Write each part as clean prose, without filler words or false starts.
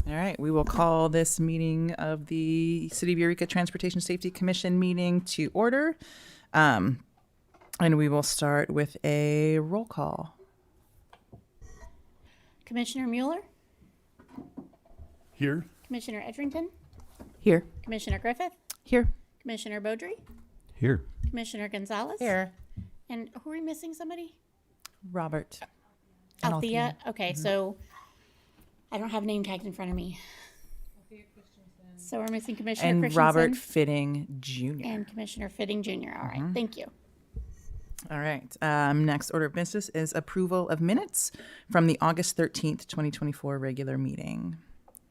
All right, we will call this meeting of the City of Eureka Transportation Safety Commission meeting to order. And we will start with a roll call. Commissioner Mueller, Here. Commissioner Edrington, Here. Commissioner Griffith, Here. Commissioner Beaudry, Here. Commissioner Gonzales. Here. And who are we missing? Somebody? Robert. Althea. Okay, so I don't have name tags in front of me. So we're missing Commissioner And Christensen Robert Fitting Jr. and Commissioner Fitting Jr. All right, thank you. All right. Next order of business is approval of minutes from the August 13th, 2024 regular meeting.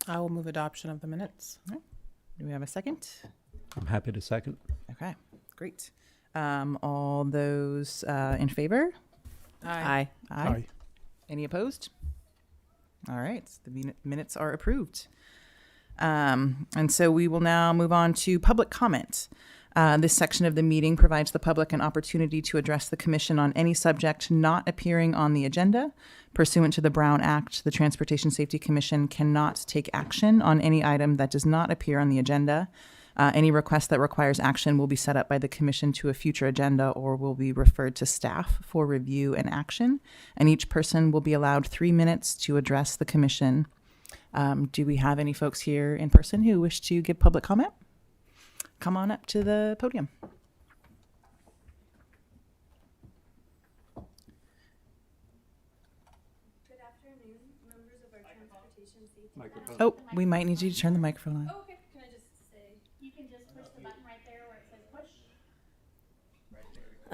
I will move adoption of the minutes. All right. Do we have a second? I'm happy to second. Okay, great. All those in favor? Aye. Aye. Any opposed? All right, the minutes are approved. And so we will now move on to public comment. This section of the meeting provides the public an opportunity to address the commission on any subject not appearing on the agenda. Pursuant to the Brown Act, the Transportation Safety Commission cannot take action on any item that does not appear on the agenda. Any request that requires action will be set up by the commission to a future agenda or will be referred to staff for review and action. And each person will be allowed 3 minutes to address the commission. Do we have any folks here in person who wish to give public comment? Come on up to the podium. Good afternoon, members of our transportation safety. Microphone. Oh, we might need you to turn the microphone on. Oh, okay, can I just say? You can just push the button right there where it says push.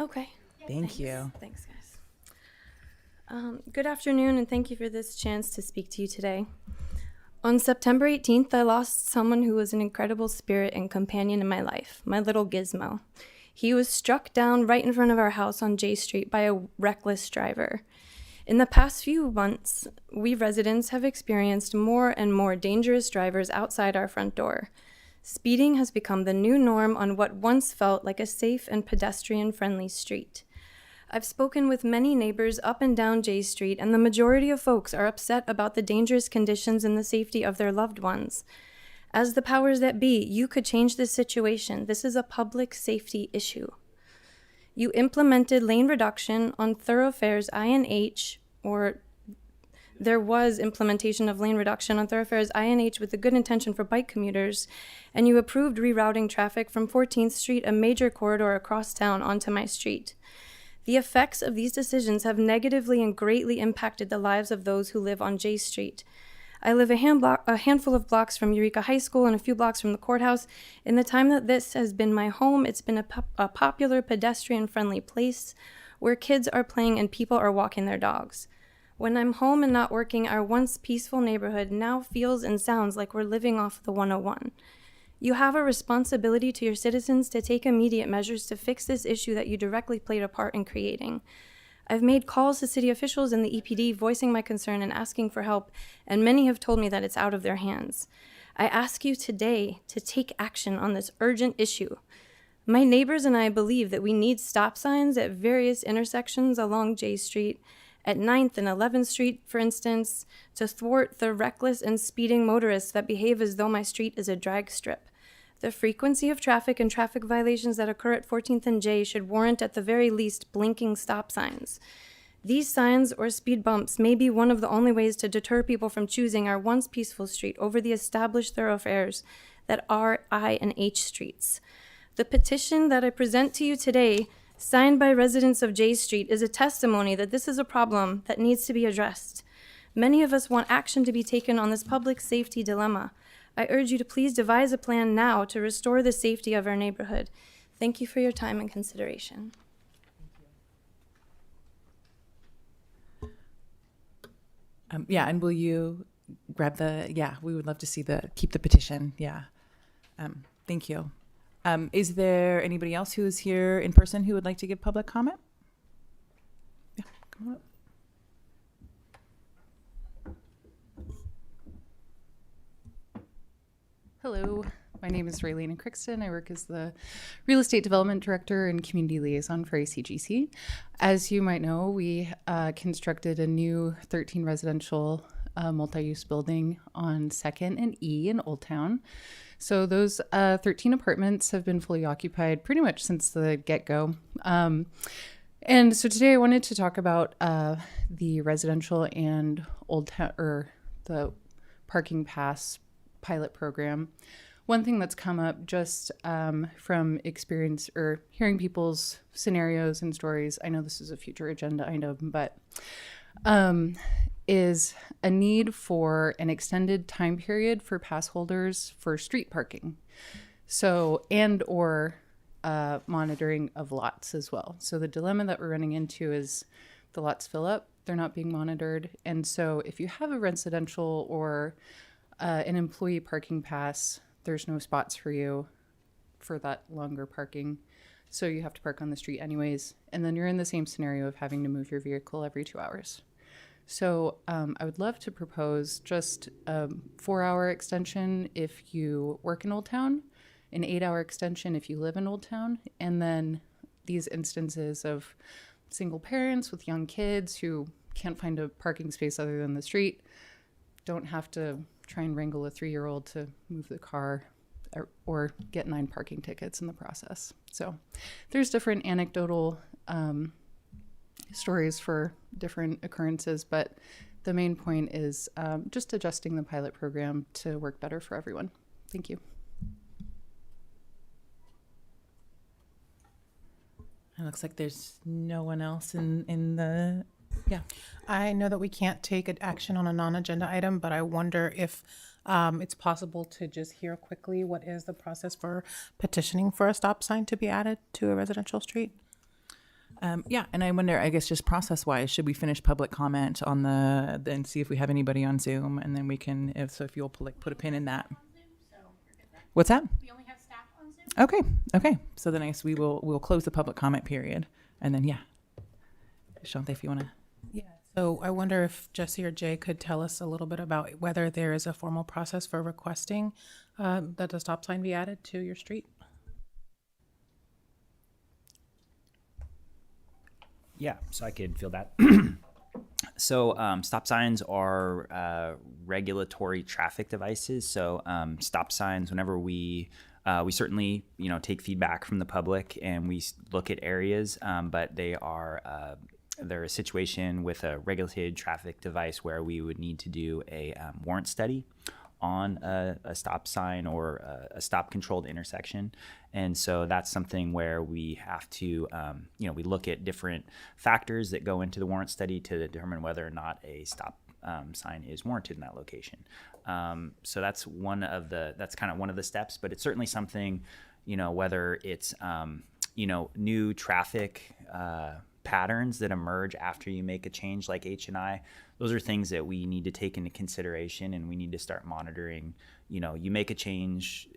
Okay. Thank you. Thanks, guys. Good afternoon, and thank you for this chance to speak to you today. On September 18th, I lost someone who was an incredible spirit and companion in my life, my little Gizmo. He was struck down right in front of our house on J Street by a reckless driver. In the past few months, we residents have experienced more and more dangerous drivers outside our front door. Speeding has become the new norm on what once felt like a safe and pedestrian-friendly street. I've spoken with many neighbors up and down J Street, and the majority of folks are upset about the dangerous conditions and the safety of their loved ones. As the powers that be, you could change this situation. This is a public safety issue. You implemented lane reduction on thoroughfares I and H, or there was implementation of lane reduction on thoroughfares I and H with the good intention for bike commuters, and you approved rerouting traffic from 14th Street, a major corridor across town, onto my street. The effects of these decisions have negatively and greatly impacted the lives of those who live on J Street. I live a handful of blocks from Eureka High School and a few blocks from the courthouse. In the time that this has been my home, it's been a popular pedestrian-friendly place where kids are playing and people are walking their dogs. When I'm home and not working, our once peaceful neighborhood now feels and sounds like we're living off the 101. You have a responsibility to your citizens to take immediate measures to fix this issue that you directly played a part in creating. I've made calls to city officials and the EPD voicing my concern and asking for help, and many have told me that it's out of their hands. I ask you today to take action on this urgent issue. My neighbors and I believe that we need stop signs at various intersections along J Street, at 9th and 11th Street, for instance, to thwart the reckless and speeding motorists that behave as though my street is a drag strip. The frequency of traffic and traffic violations that occur at 14th and J should warrant at the very least blinking stop signs. These signs or speed bumps may be one of the only ways to deter people from choosing our once peaceful street over the established thoroughfares that are I and H streets. The petition that I present to you today, signed by residents of J Street, is a testimony that this is a problem that needs to be addressed. Many of us want action to be taken on this public safety dilemma. I urge you to please devise a plan now to restore the safety of our neighborhood. Thank you for your time and consideration. Yeah, and will you grab we would love to see keep the petition. Yeah. Thank you. Is there anybody else who is here in person who would like to give public comment? Yeah, come on up. Hello, my name is Raylene Crixton. I work as the Real Estate Development Director and Community Liaison for ACGC. As you might know, we constructed a new 13 residential multi-use building on 2nd and E in Old Town. So those 13 apartments have been fully occupied pretty much since the get-go. And so today I wanted to talk about the residential and Old Town, or the parking pass pilot program. One thing that's come up just from experience or hearing people's scenarios and stories, I know this is a future agenda item, but is a need for an extended time period for pass holders for street parking. So, and or monitoring of lots as well. So the dilemma that we're running into is the lots fill up, they're not being monitored. And so if you have a residential or an employee parking pass, there's no spots for you for that longer parking. So you have to park on the street anyways. And then you're in the same scenario of having to move your vehicle every 2 hours. So I would love to propose just a 4-hour extension if you work in Old Town, an 8-hour extension if you live in Old Town, and then these instances of single parents with young kids who can't find a parking space other than the street, don't have to try and wrangle a 3-year-old to move the car or get 9 parking tickets in the process. So there's different anecdotal stories for different occurrences, but the main point is just adjusting the pilot program to work better for everyone. Thank you. It looks like there's no one else in the, yeah. I know that we can't take action on a non-agenda item, but I wonder if it's possible to just hear quickly what is the process for petitioning for a stop sign to be added to a residential street? Yeah, and I wonder, I guess just process-wise, should we finish public comment on then see if we have anybody on Zoom, and then we can, if you'll put a pin in that. What's that? We only have staff on Zoom. Okay. So then I guess we'll close the public comment period, and then, yeah. Shante, if you want to. Yeah. So I wonder if Jesse or Jay could tell us a little bit about whether there is a formal process for requesting that the stop sign be added to your street. Yeah, so I could feel that. So stop signs are regulatory traffic devices. So stop signs, whenever we certainly take feedback from the public and we look at areas, but they're a situation with a regulated traffic device where we would need to do a warrant study on a stop sign or a stop controlled intersection. And so that's something where we have to, we look at different factors that go into the warrant study to determine whether or not a stop sign is warranted in that location. So that's kind of one of the steps, but it's certainly something, whether it's, new traffic patterns that emerge after you make a change like H&I, those are things that we need to take into consideration, and we need to start monitoring. You make a change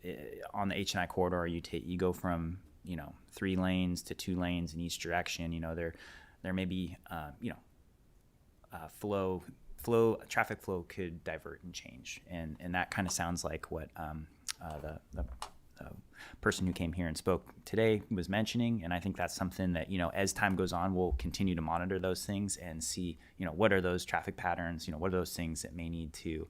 on the H&I corridor, you go from 3 lanes to 2 lanes in each direction. There may be traffic flow could divert and change, and that kind of sounds like what the person who came here and spoke today was mentioning. And I think that's something that, as time goes on, we'll continue to monitor those things and see, what are those traffic patterns, what are those things that may need to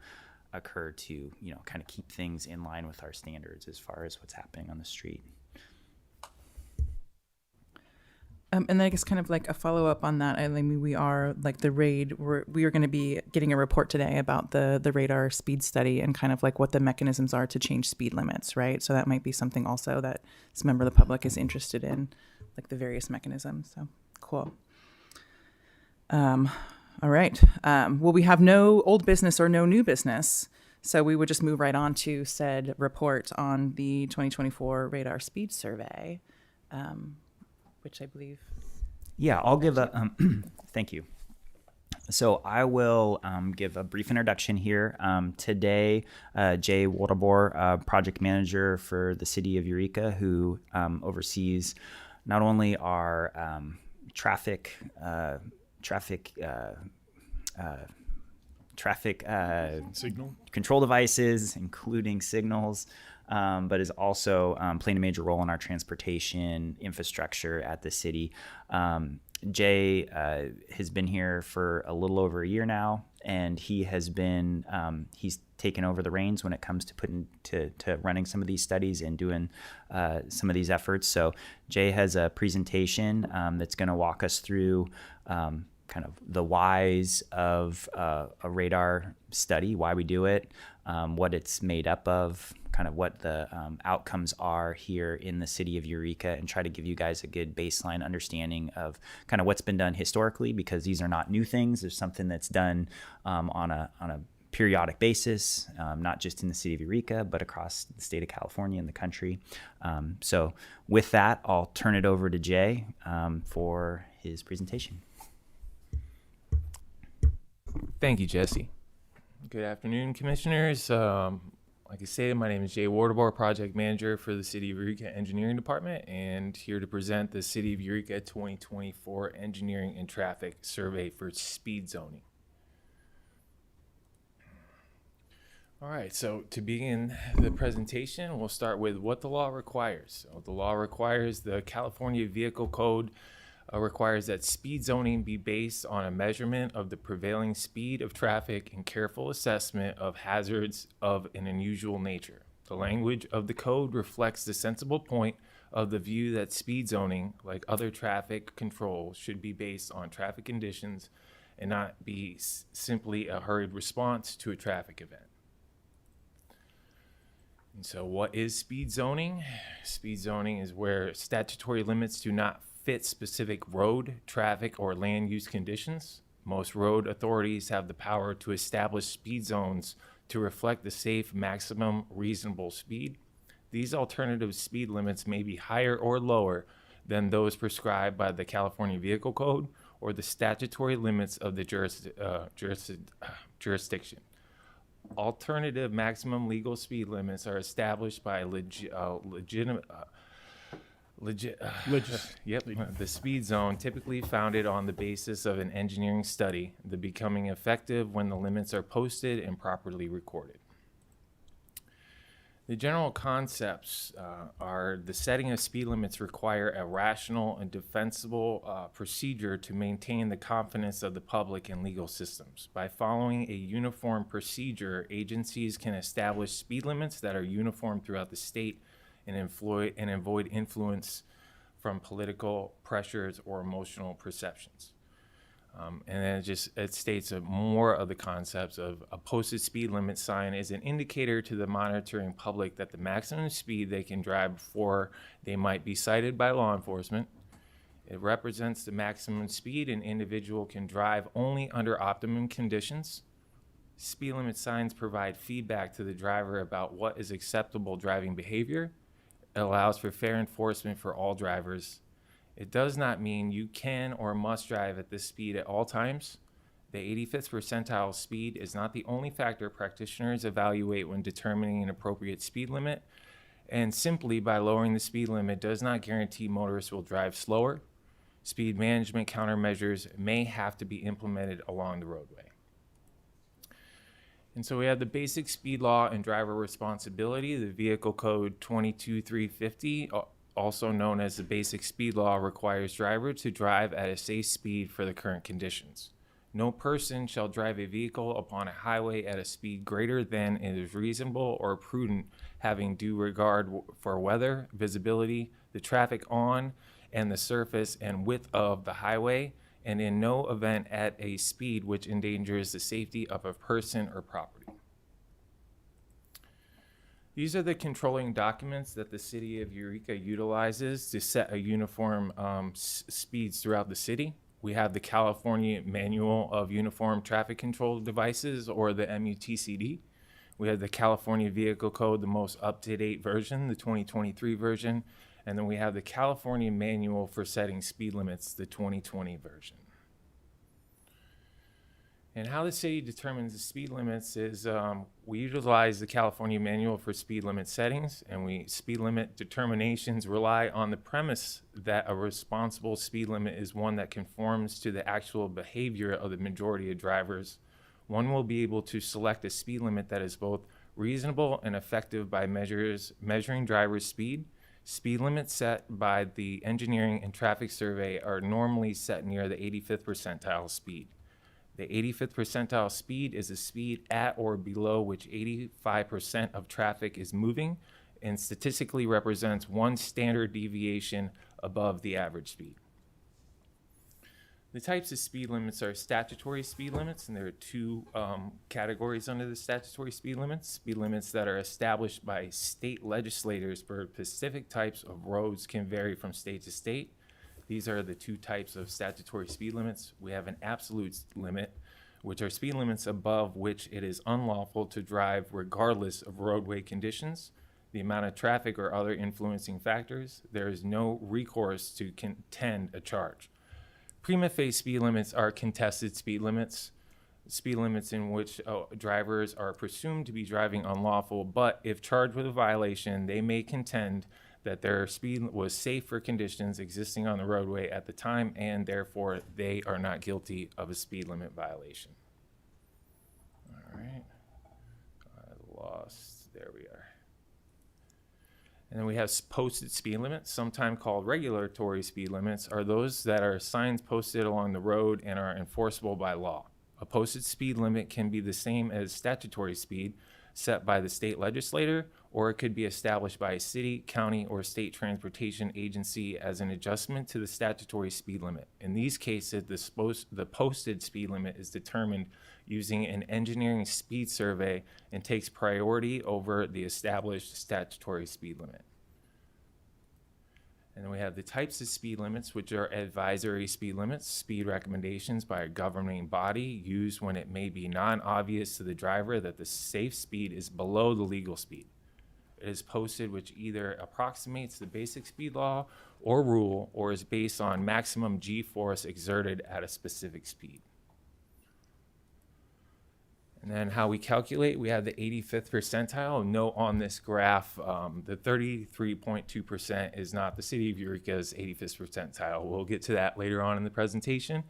occur to, kind of keep things in line with our standards as far as what's happening on the street. And then I guess kind of like a follow-up on that, I mean, we are like the RAID, we are going to be getting a report today about the radar speed study and kind of like what the mechanisms are to change speed limits, right? So that might be something also that this member of the public is interested in, like the various mechanisms. So cool. All right. Well, we have no old business or no new business. So we would just move right on to said report on the 2024 radar speed survey. Which I believe. Yeah, I'll give a, thank you. So I will give a brief introduction here. Today, Jay Waldebor, project manager for the city of Eureka, who oversees not only our traffic signal control devices, including signals, but is also playing a major role in our transportation infrastructure at the city. Jay has been here for a little over a year now, and he has been he's taken over the reins when it comes to putting to running some of these studies and doing some of these efforts. So Jay has a presentation that's going to walk us through kind of the whys of a radar study, why we do it, what it's made up of, kind of what the outcomes are here in the city of Eureka, and try to give you guys a good baseline understanding of kind of what's been done historically, because these are not new things. There's something that's done on a periodic basis, not just in the city of Eureka, but across the state of California and the country. So with that, I'll turn it over to Jay for his presentation. Thank you, Jesse. Good afternoon, commissioners. Like I stated, my name is Jay Wardabor, project manager for the City of Eureka Engineering Department, and here to present the City of Eureka 2024 Engineering and Traffic Survey for Speed Zoning. All right, so to begin the presentation, we'll start with what the law requires. So the law requires, the California Vehicle Code requires that speed zoning be based on a measurement of the prevailing speed of traffic and careful assessment of hazards of an unusual nature. The language of the code reflects the sensible point of the view that speed zoning, like other traffic control, should be based on traffic conditions and not be simply a hurried response to a traffic event. And so what is speed zoning? Speed zoning is where statutory limits do not fit specific road, traffic, or land use conditions. Most road authorities have the power to establish speed zones to reflect the safe maximum reasonable speed. These alternative speed limits may be higher or lower than those prescribed by the California Vehicle Code or the statutory limits of the jurisdiction. Alternative maximum legal speed limits are established by the speed zone, typically founded on the basis of an engineering study, the becoming effective when the limits are posted and properly recorded. The general concepts are the setting of speed limits require a rational and defensible procedure to maintain the confidence of the public in legal systems. By following a uniform procedure, agencies can establish speed limits that are uniform throughout the state and avoid influence from political pressures or emotional perceptions. And then it states more of the concepts of a posted speed limit sign is an indicator to the monitoring public that the maximum speed they can drive before they might be cited by law enforcement. It represents the maximum speed an individual can drive only under optimum conditions. Speed limit signs provide feedback to the driver about what is acceptable driving behavior. It allows for fair enforcement for all drivers. It does not mean you can or must drive at this speed at all times. The 85th percentile speed is not the only factor practitioners evaluate when determining an appropriate speed limit, and simply by lowering the speed limit does not guarantee motorists will drive slower. Speed management countermeasures may have to be implemented along the roadway. And so we have the basic speed law and driver responsibility, the Vehicle Code 22350, also known as the basic speed law, requires driver to drive at a safe speed for the current conditions. No person shall drive a vehicle upon a highway at a speed greater than it is reasonable or prudent, having due regard for weather, visibility, the traffic on and the surface and width of the highway, and in no event at a speed which endangers the safety of a person or property. These are the controlling documents that the City of Eureka utilizes to set a uniform speeds throughout the city. We have the California Manual of Uniform Traffic Control Devices, or the MUTCD. We have the California Vehicle Code, the most up-to-date version, the 2023 version. And then we have the California Manual for Setting Speed Limits, the 2020 version. And how the city determines the speed limits is we utilize the California Manual for Speed Limit Settings, and speed limit determinations rely on the premise that a responsible speed limit is one that conforms to the actual behavior of the majority of drivers. One will be able to select a speed limit that is both reasonable and effective by measuring drivers' speed. Speed limits set by the Engineering and Traffic Survey are normally set near the 85th percentile speed. The 85th percentile speed is a speed at or below which 85% of traffic is moving and statistically represents one standard deviation above the average speed. The types of speed limits are statutory speed limits, and there are two categories under the statutory speed limits. Speed limits that are established by state legislators for specific types of roads can vary from state to state. These are the two types of statutory speed limits. We have an absolute limit, which are speed limits above which it is unlawful to drive regardless of roadway conditions, the amount of traffic, or other influencing factors. There is no recourse to contend a charge. Prima facie speed limits are contested speed limits in which drivers are presumed to be driving unlawful, but if charged with a violation, they may contend that their speed was safe for conditions existing on the roadway at the time, and therefore they are not guilty of a speed limit violation. All right, there we are. And then we have posted speed limits, sometimes called regulatory speed limits, are those that are signs posted along the road and are enforceable by law. A posted speed limit can be the same as statutory speed set by the state legislator, or it could be established by a city, county, or state transportation agency as an adjustment to the statutory speed limit. In these cases, the posted speed limit is determined using an engineering speed survey and takes priority over the established statutory speed limit. And then we have the types of speed limits, which are advisory speed limits, speed recommendations by a governing body used when it may be non-obvious to the driver that the safe speed is below the legal speed. It is posted which either approximates the basic speed law or rule, or is based on maximum G-force exerted at a specific speed. And then how we calculate, we have the 85th percentile. Note on this graph, the 33.2% is not the city of Eureka's 85th percentile. We'll get to that later on in the presentation.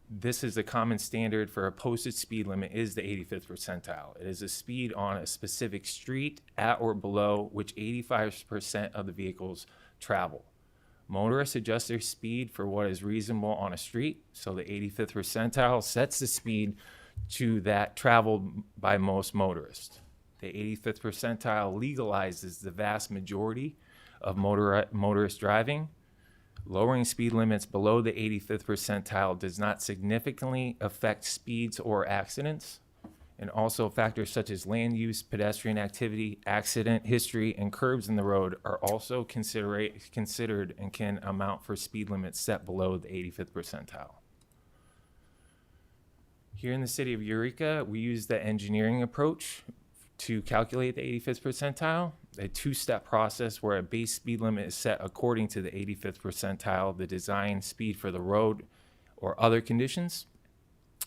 This is the common standard for a posted speed limit is the 85th percentile. It is a speed on a specific street at or below which 85% of the vehicles travel. Motorists adjust their speed for what is reasonable on a street, so the 85th percentile sets the speed to that traveled by most motorists. The 85th percentile legalizes the vast majority of motorist driving. Lowering speed limits below the 85th percentile does not significantly affect speeds or accidents, and also factors such as land use, pedestrian activity, accident history, and curbs in the road are also considered and can amount for speed limits set below the 85th percentile. Here in the city of Eureka, we use the engineering approach to calculate the 85th percentile, a two-step process where a base speed limit is set according to the 85th percentile, the design speed for the road or other conditions.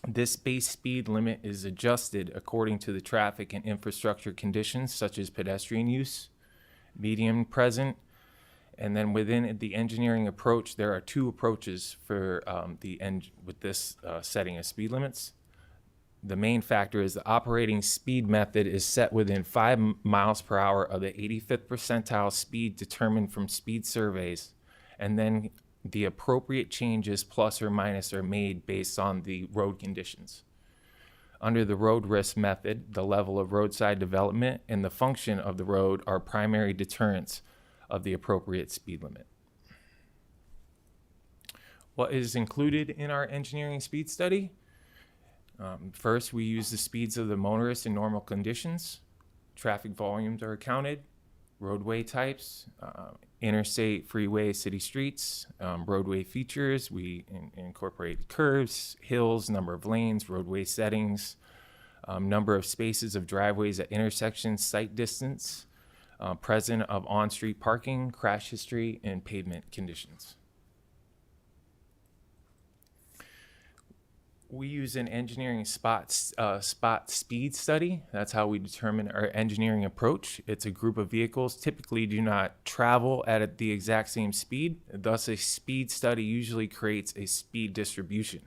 This base speed limit is adjusted according to the traffic and infrastructure conditions such as pedestrian use, median present, and then within the engineering approach, there are two approaches for with this setting of speed limits. The main factor is the operating speed method is set within 5 miles per hour of the 85th percentile speed determined from speed surveys, and then the appropriate changes plus or minus are made based on the road conditions. Under the road risk method, the level of roadside development and the function of the road are primary deterrents of the appropriate speed limit. What is included in our engineering speed study? First, we use the speeds of the motorists in normal conditions. Traffic volumes are counted, roadway types, interstate, freeway, city streets, roadway features. We incorporate curves, hills, number of lanes, roadway settings, number of spaces of driveways at intersections, site distance, present of on-street parking, crash history, and pavement conditions. We use an engineering spot speed study. That's how we determine our engineering approach. It's a group of vehicles typically do not travel at the exact same speed. Thus, a speed study usually creates a speed distribution.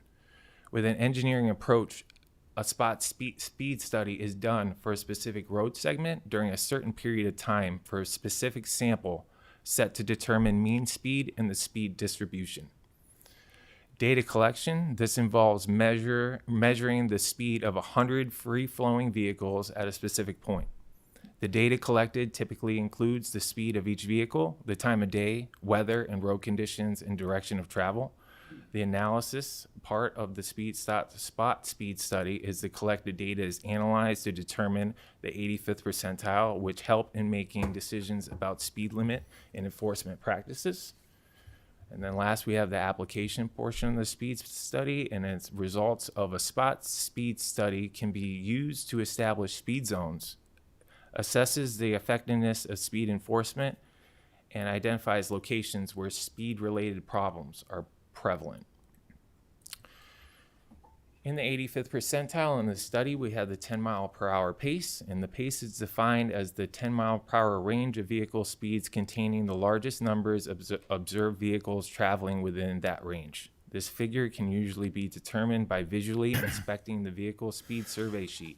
With an engineering approach, a spot speed study is done for a specific road segment during a certain period of time for a specific sample set to determine mean speed and the speed distribution. Data collection. This involves measuring the speed of 100 free-flowing vehicles at a specific point. The data collected typically includes the speed of each vehicle, the time of day, weather and road conditions, and direction of travel. The analysis part of the spot speed study is the collected data is analyzed to determine the 85th percentile, which help in making decisions about speed limit and enforcement practices. And then last, we have the application portion of the speed study, and its results of a spot speed study can be used to establish speed zones, assesses the effectiveness of speed enforcement, and identifies locations where speed-related problems are prevalent. In the 85th percentile in the study, we have the 10-mile-per-hour pace, and the pace is defined as the 10-mile-per-hour range of vehicle speeds containing the largest numbers of observed vehicles traveling within that range. This figure can usually be determined by visually inspecting the vehicle speed survey sheet.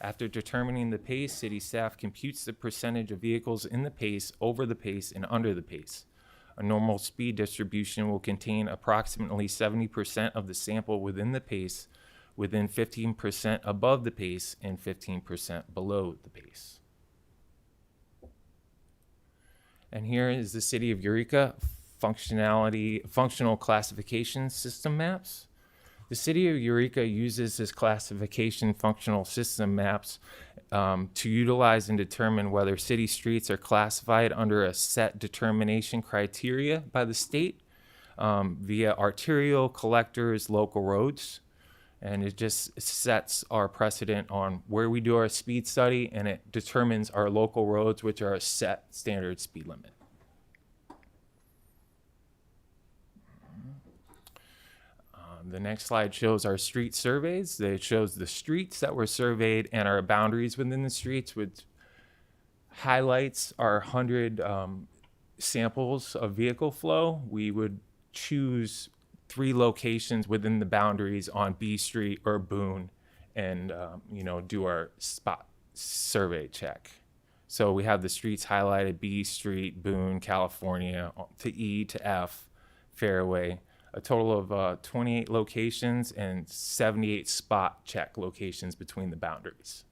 After determining the pace, city staff computes the percentage of vehicles in the pace, over the pace, and under the pace. A normal speed distribution will contain approximately 70% of the sample within the pace, within 15% above the pace, and 15% below the pace. And here is the City of Eureka functional classification system maps. The City of Eureka uses this classification functional system maps to utilize and determine whether city streets are classified under a set determination criteria by the state via arterial, collectors, local roads. And it just sets our precedent on where we do our speed study, and it determines our local roads, which are a set standard speed limit. The next slide shows our street surveys. It shows the streets that were surveyed and our boundaries within the streets, which highlights our 100 samples of vehicle flow. We would choose 3 locations within the boundaries on B Street or Boone and do our spot survey check. So we have the streets highlighted: B Street, Boone, California, to E to F, Fairway. A total of 28 locations and 78 spot check locations between the boundaries.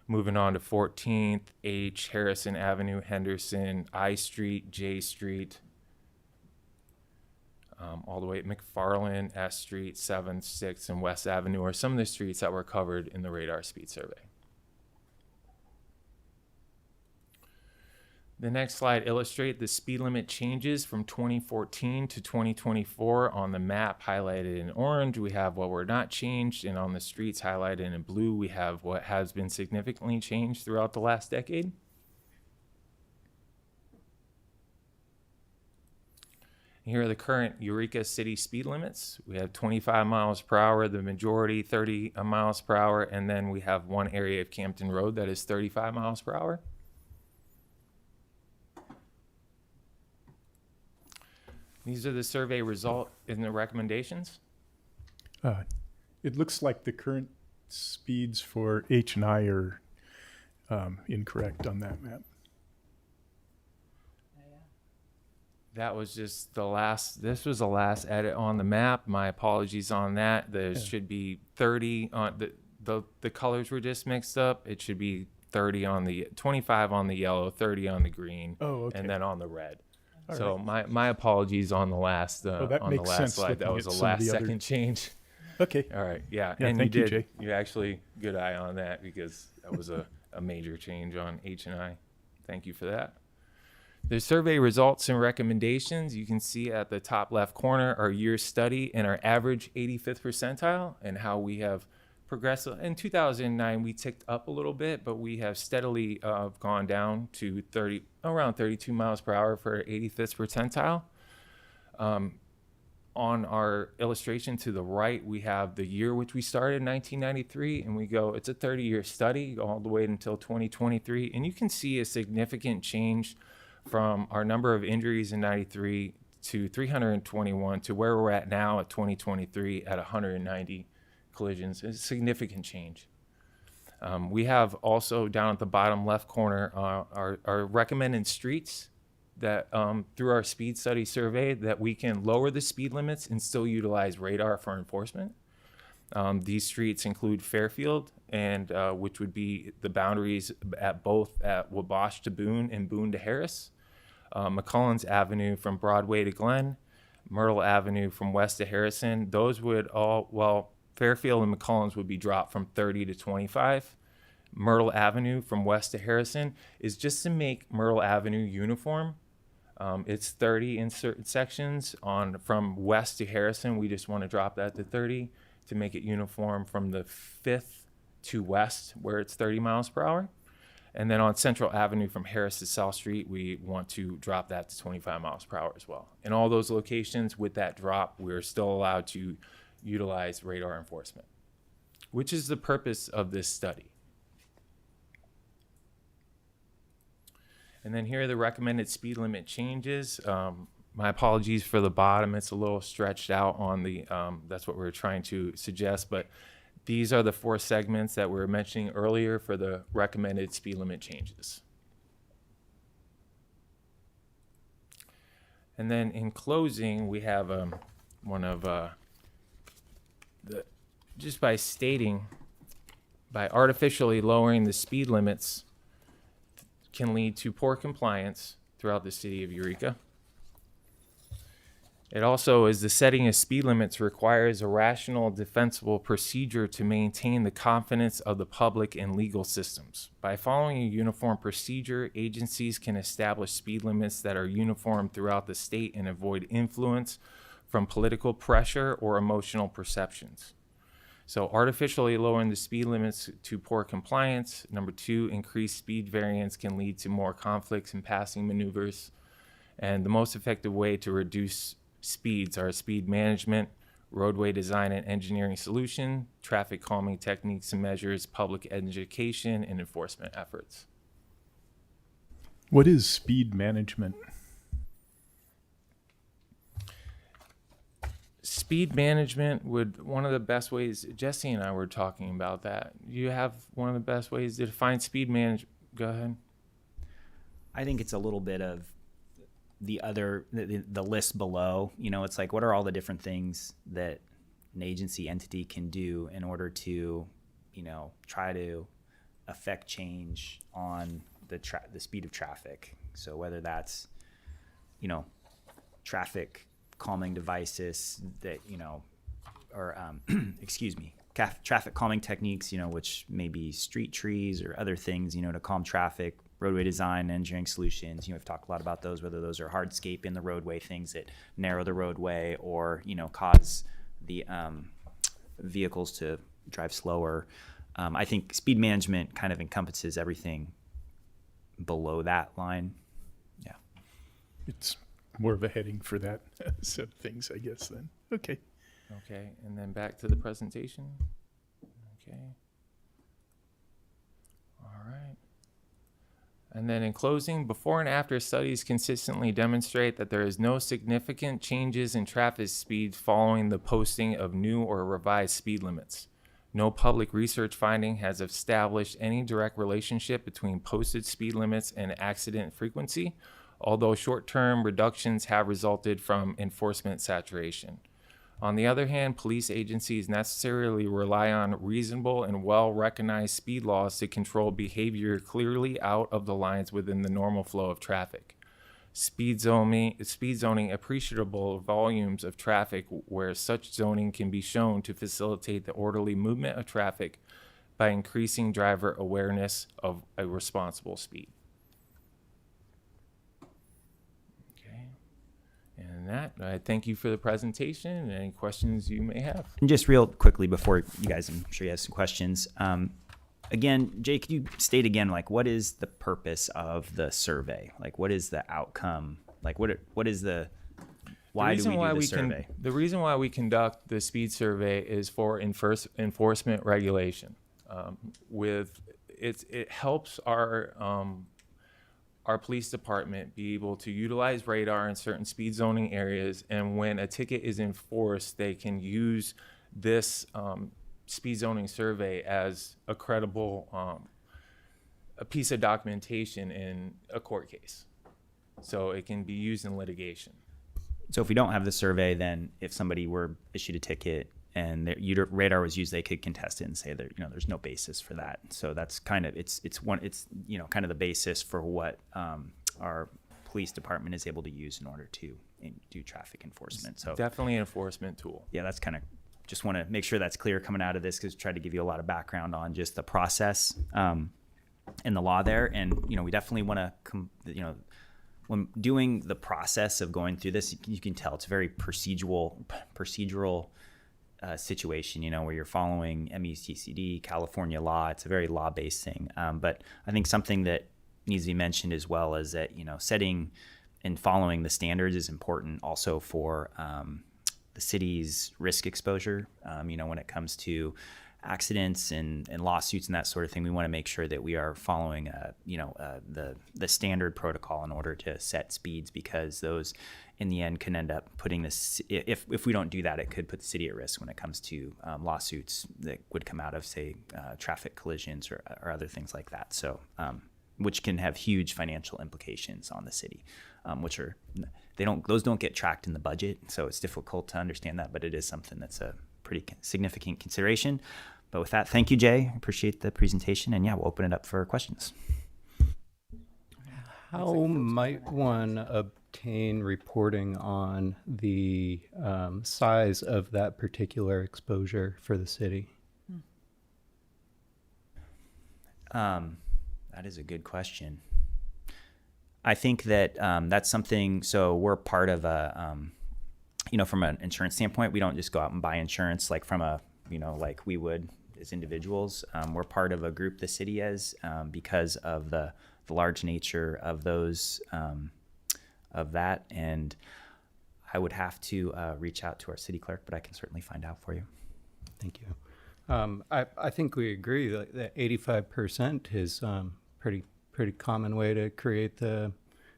Moving on to 14th, H, Harrison Avenue, Henderson, I Street, J Street, all the way at McFarland, S Street, 7th, 6th, and West Avenue are some of the streets that were covered in the radar speed survey. The next slide illustrates the speed limit changes from 2014 to 2024. On the map highlighted in orange, we have what were not changed, and on the streets highlighted in blue, we have what has been significantly changed throughout the last decade. Here are the current Eureka city speed limits. We have 25 miles per hour, the majority 30 miles per hour, and then we have one area of Campton Road that is 35 miles per hour. These are the survey result and the recommendations. It looks like the current speeds for H and I are incorrect on that map. That was just the last, this was the last edit on the map. My apologies on that. There should be 30 on the colors were just mixed up. It should be 30 on the 25 on the yellow, 30 on the green, and then on the red. All so right. my apologies on the last on the last slide. That was the last second change. Okay. All right. Yeah. Yeah. And thank you, Jay. You actually good eye on that because that was a major change on H and I. Thank you for that. The survey results and recommendations, you can see at the top left corner our year study and our average 85th percentile and how we have progressed. In 2009, we ticked up a little bit, but we have steadily gone down to around 32 miles per hour for our 85th percentile. On our illustration to the right, we have the year which we started in 1993, and we go, it's a 30-year study all the way until 2023, and you can see a significant change from our number of injuries in 93 to 321 to where we're at now at 2023 at 190 collisions. It's a significant change. We have also down at the bottom left corner our recommended streets that through our speed study survey that we can lower the speed limits and still utilize radar for enforcement. These streets include Fairfield, and which would be the boundaries at both at Wabash to Boone and Boone to Harris, McCollins Avenue from Broadway to Glen, Myrtle Avenue from West to Harrison. Those would all, well, Fairfield and McCollins would be dropped from 30 to 25. Myrtle Avenue from West to Harrison is just to make Myrtle Avenue uniform. It's 30 in certain sections. From West to Harrison, we just want to drop that to 30 to make it uniform from the 5th to West, where it's 30 miles per hour. And then on Central Avenue from Harris to South Street, we want to drop that to 25 miles per hour as well. In all those locations, with that drop, we're still allowed to utilize radar enforcement, which is the purpose of this study. And then here are the recommended speed limit changes. My apologies for the bottom. It's a little stretched out on the, that's what we're trying to suggest, but these are the 4 segments that we were mentioning earlier for the recommended speed limit changes. And then in closing, we have one of just by stating, by artificially lowering the speed limits can lead to poor compliance throughout the city of Eureka. It also is the setting of speed limits requires a rational, defensible procedure to maintain the confidence of the public in legal systems. By following a uniform procedure, agencies can establish speed limits that are uniform throughout the state and avoid influence from political pressure or emotional perceptions. So artificially lowering the speed limits to poor compliance. Number 2, increased speed variance can lead to more conflicts and passing maneuvers. And the most effective way to reduce speeds are speed management, roadway design and engineering solution, traffic calming techniques and measures, public education, and enforcement efforts. What is speed management? Speed management one of the best ways, Jesse and I were talking about that. You have one of the best ways to define speed management. Go ahead. I think it's a little bit of the list below. You know, it's like, what are all the different things that an agency entity can do in order to, you know, try to affect change on the speed of traffic. So whether that's, you know, traffic calming devices that, you know, or excuse me, traffic calming techniques, you know, which may be street trees or other things, you know, to calm traffic, roadway design, engineering solutions. You know, we've talked a lot about those, whether those are hardscape in the roadway, things that narrow the roadway or, you know, cause the vehicles to drive slower. I think speed management kind of encompasses everything below that line. Yeah. It's more of a heading for that set of things, I guess, then. Okay. Okay, and then back to the presentation. Okay. All right. And then in closing, before and after studies consistently demonstrate that there is no significant changes in traffic speeds following the posting of new or revised speed limits. No public research finding has established any direct relationship between posted speed limits and accident frequency, although short-term reductions have resulted from enforcement saturation. On the other hand, police agencies necessarily rely on reasonable and well-recognized speed laws to control behavior clearly out of the lines within the normal flow of traffic. Speed zoning appreciable volumes of traffic where such zoning can be shown to facilitate the orderly movement of traffic by increasing driver awareness of a responsible speed. And that, I thank you for the presentation and any questions you may have. And just real quickly before you guys, I'm sure you have some questions. Again, Jay, could you state again, like, what is the purpose of the survey? Like, what is the outcome? Like, why do we do the survey? The reason why we conduct the speed survey is for enforcement regulation. It helps our police department be able to utilize radar in certain speed zoning areas, and when a ticket is enforced, they can use this speed zoning survey as a credible a piece of documentation in a court case. So it can be used in litigation. So if we don't have the survey, then if somebody were issued a ticket and their radar was used, they could contest it and say that, there's no basis for that. So that's kind of, it's kind of the basis for what our police department is able to use in order to do traffic enforcement. So Definitely an enforcement tool. yeah, that's kind of, just want to make sure that's clear coming out of this, because tried to give you a lot of background on just the process and the law there. And, we definitely want to, when doing the process of going through this, you can tell it's a very procedural situation, where you're following MECCD, California law. It's a very law-based thing. But I think something that needs to be mentioned as well is that, setting and following the standards is important also for the city's risk exposure. When it comes to accidents and lawsuits and that sort of thing, we want to make sure that we are following, the standard protocol in order to set speeds, because those in the end can end up putting this, if we don't do that, it could put the city at risk when it comes to lawsuits that would come out of, say, traffic collisions or other things like that. So, which can have huge financial implications on the city, those don't get tracked in the budget. So it's difficult to understand that, but it is something that's a pretty significant consideration. But with that, thank you, Jay. I appreciate the presentation, and yeah, we'll open it up for questions. How might one obtain reporting on the size of that particular exposure for the city? That is a good question. I think that that's something, so we're part of a, from an insurance standpoint, we don't just go out and buy insurance like from a, like we would as individuals. We're part of a group, the city is, because of the large nature of those, of that. And I would have to reach out to our city clerk, but I can certainly find out for you. Thank you. I think we agree that 85% is pretty common way to create the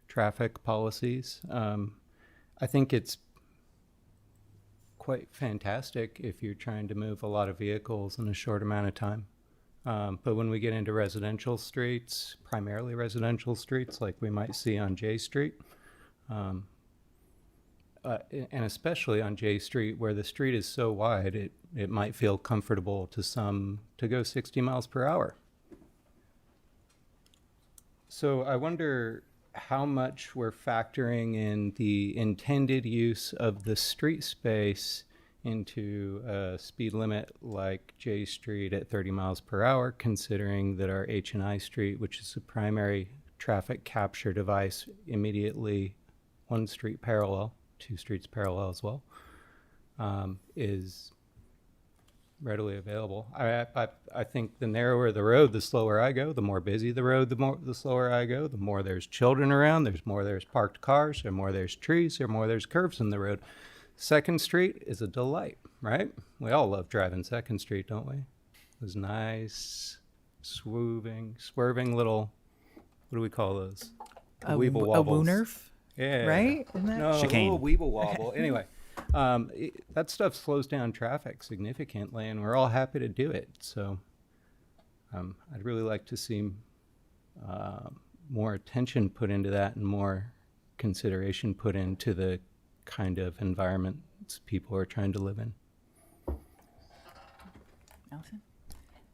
traffic policies. I think it's quite fantastic if you're trying to move a lot of vehicles in a short amount of time. But when we get into residential streets, primarily residential streets like we might see on J Street, and especially on J Street where the street is so wide, it might feel comfortable to some to go 60 miles per hour. So I wonder how much we're factoring in the intended use of the street space into a speed limit like J Street at 30 miles per hour, considering that our H&I Street, which is the primary traffic capture device, immediately one street parallel, two streets parallel as well, is readily available. I think the narrower the road, the slower I go. The more busy the road, the slower I go. The more there's children around, there's parked cars, the more there's trees, the more there's curves in the road. Second Street is a delight, right? We all love driving Second Street, don't we? Those nice, swerving little, what do we call those? Weeble wobbles. A Woonerf, Yeah. right? Isn't that No, Chicane. a little weeble wobble. Anyway, that stuff slows down traffic significantly, and we're all happy to do it. So I'd really like to see more attention put into that and more consideration put into the kind of environments people are trying to live in. Allison?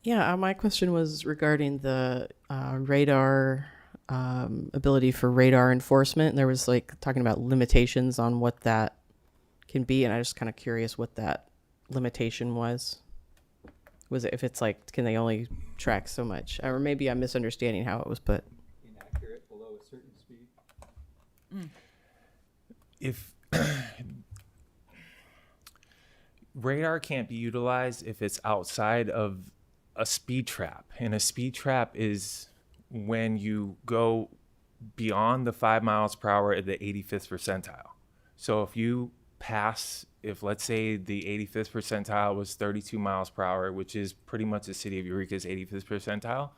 Yeah, my question was regarding the radar ability for radar enforcement. And there was talking about limitations on what that can be, and I was kind of curious what that limitation was. Was it if it's can they only track so much, or maybe I'm misunderstanding how it was put? Inaccurate below a certain speed. If radar can't be utilized if it's outside of a speed trap, and a speed trap is when you go beyond the 5 miles per hour at the 85th percentile. So if let's say the 85th percentile was 32 miles per hour, which is pretty much the city of Eureka's 85th percentile,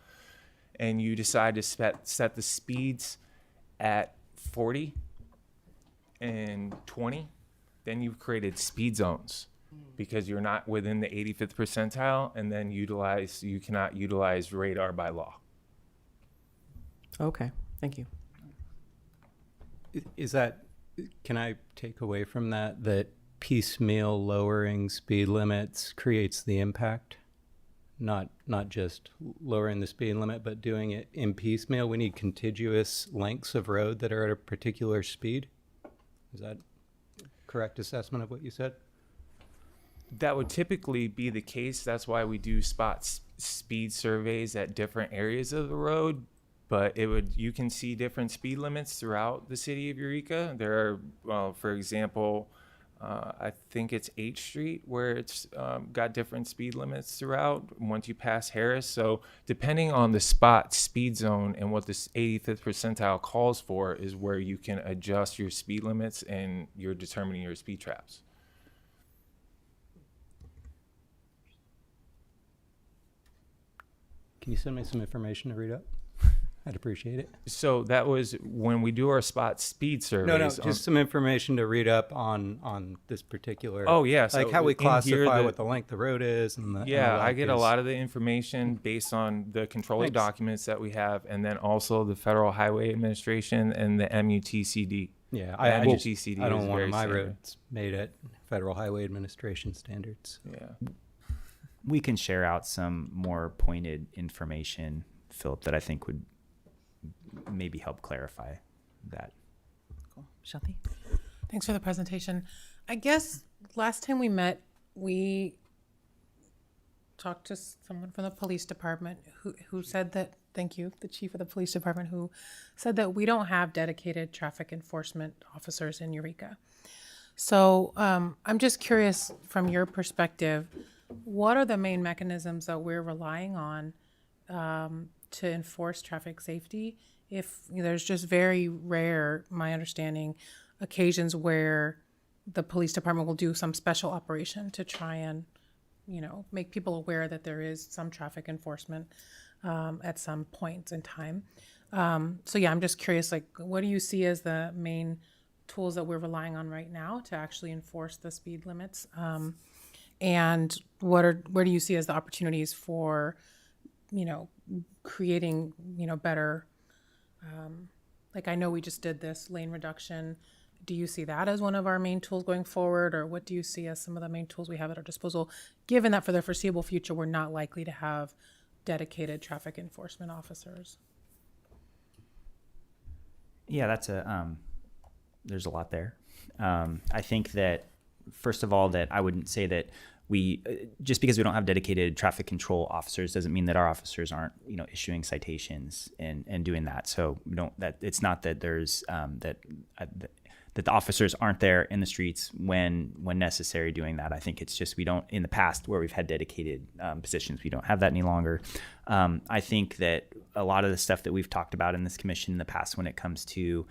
and you decide to set the speeds at 40 and 20, then you've created speed zones because you're not within the 85th percentile, and then you cannot utilize radar by law. Okay, thank you. Is that, can I take away from that that piecemeal lowering speed limits creates the impact? Not just lowering the speed limit, but doing it in piecemeal. We need contiguous lengths of road that are at a particular speed. Is that a correct assessment of what you said? That would typically be the case. That's why we do speed surveys at different areas of the road. But you can see different speed limits throughout the city of Eureka. There are, well, for example, I think it's H Street where it's got different speed limits throughout once you pass Harris. So depending on the spot speed zone and what this 85th percentile calls for is where you can adjust your speed limits and you're determining your speed traps. Can you send me some information to read up? I'd appreciate it. So that was when we do our spot speed surveys. No, just some information to read up on this particular. Oh, yeah. Like so how we in here, classify what the length of the road is. And the, yeah, and the I get a length lot of the information based on the controlling Thanks. documents that we have, and then also the Federal Highway Administration and the MUTCD. Yeah, The I MUTCD don't is want very my standard. roads made at Federal Highway Administration standards. Yeah. We can share out some more pointed information, Philip, that I think would maybe help clarify that. Cool. Shelby? Thanks for the presentation. I guess last time we met, we talked to someone from the police department who said that, thank you, the chief of the police department, who said that we don't have dedicated traffic enforcement officers in Eureka. So I'm just curious from your perspective, what are the main mechanisms that we're relying on to enforce traffic safety? If there's just very rare, my understanding, occasions where the police department will do some special operation to try and, make people aware that there is some traffic enforcement at some points in time. So yeah, I'm just curious, like, what do you see as the main tools that we're relying on right now to actually enforce the speed limits? And where do you see as the opportunities for, creating, better, like I know we just did this lane reduction. Do you see that as one of our main tools going forward, or what do you see as some of the main tools we have at our disposal, given that for the foreseeable future, we're not likely to have dedicated traffic enforcement officers? Yeah, there's a lot there. I think that, first of all, that I wouldn't say that we, just because we don't have dedicated traffic control officers doesn't mean that our officers aren't, issuing citations and doing that. So it's not that there's, that the officers aren't there in the streets when necessary doing that. I think it's just, we don't, in the past where we've had dedicated positions, we don't have that any longer. I think that a lot of the stuff that we've talked about in this commission in the past when it comes to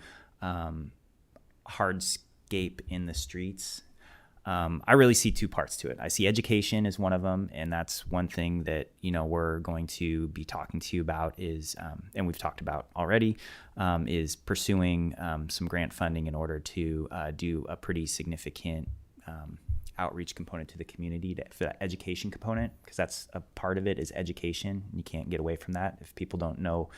hardscape in the streets, I really see two parts to it. I see education as one of them, and that's one thing that we're going to be talking to you about is, and we've talked about already, is pursuing some grant funding in order to do a pretty significant outreach component to the community for that education component, because that's a part of it is education. You can't get away from that. If people don't know,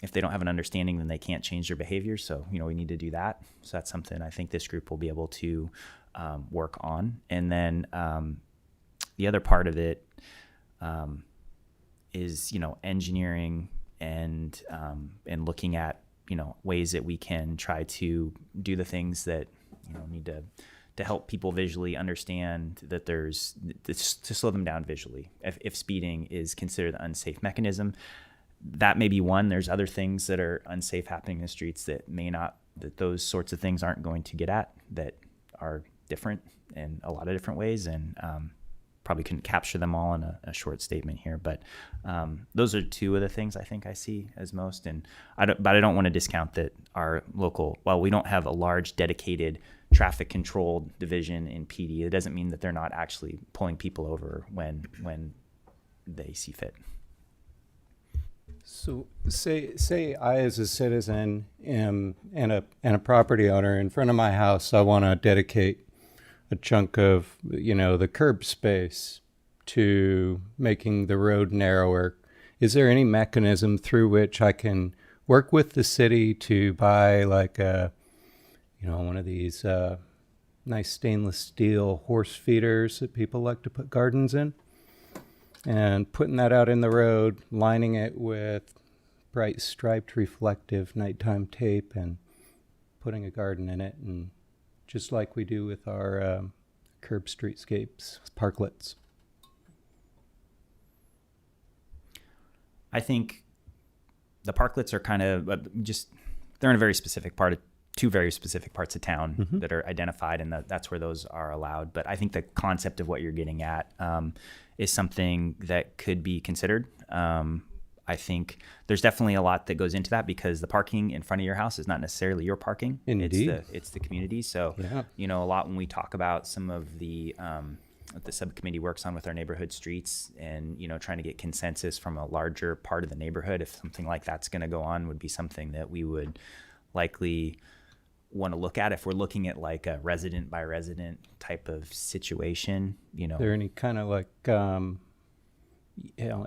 if they don't have an understanding, then they can't change their behavior. So, we need to do that. So that's something I think this group will be able to work on. And then the other part of it is, engineering and looking at, ways that we can try to do the things that, need to help people visually understand that there's, to slow them down visually. If speeding is considered an unsafe mechanism, that may be one. There's other things that are unsafe happening in the streets that that those sorts of things aren't going to get at, that are different in a lot of different ways, and probably couldn't capture them all in a short statement here. But those are two of the things I think I see as most. And I don't want to discount that our local, while we don't have a large dedicated traffic control division in PD, it doesn't mean that they're not actually pulling people over when they see fit. So say I, as a citizen, and a property owner in front of my house, I want to dedicate a chunk of, the curb space to making the road narrower. Is there any mechanism through which I can work with the city to buy like a, one of these nice stainless steel horse feeders that people like to put gardens in, and putting that out in the road, lining it with bright striped reflective nighttime tape, and putting a garden in it, and just like we do with our curb streetscapes, parklets. I think the parklets are kind of they're in a very specific two very specific parts of town that are identified, and that's where those are allowed. But I think the concept of what you're getting at is something that could be considered. I think there's definitely a lot that goes into that, because the parking in front of your house is not necessarily your parking. Indeed. It's the community. So, Yeah. A lot when we talk about some of the what the subcommittee works on with our neighborhood streets, and, trying to get consensus from a larger part of the neighborhood, if something like that's going to go on, would be something that we would likely want to look at if we're looking at like a resident by resident type of situation. Is there any kind of like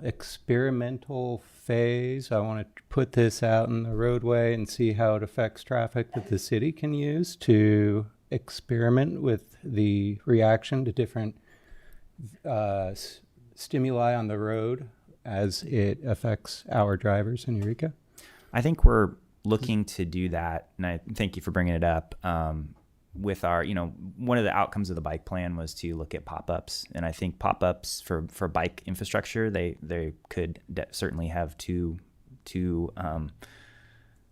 experimental phase? I want to put this out in the roadway and see how it affects traffic, that the city can use to experiment with the reaction to different stimuli on the road as it affects our drivers in Eureka? I think we're looking to do that, and I thank you for bringing it up. With our, one of the outcomes of the bike plan was to look at pop-ups, and I think pop-ups for bike infrastructure, they could certainly have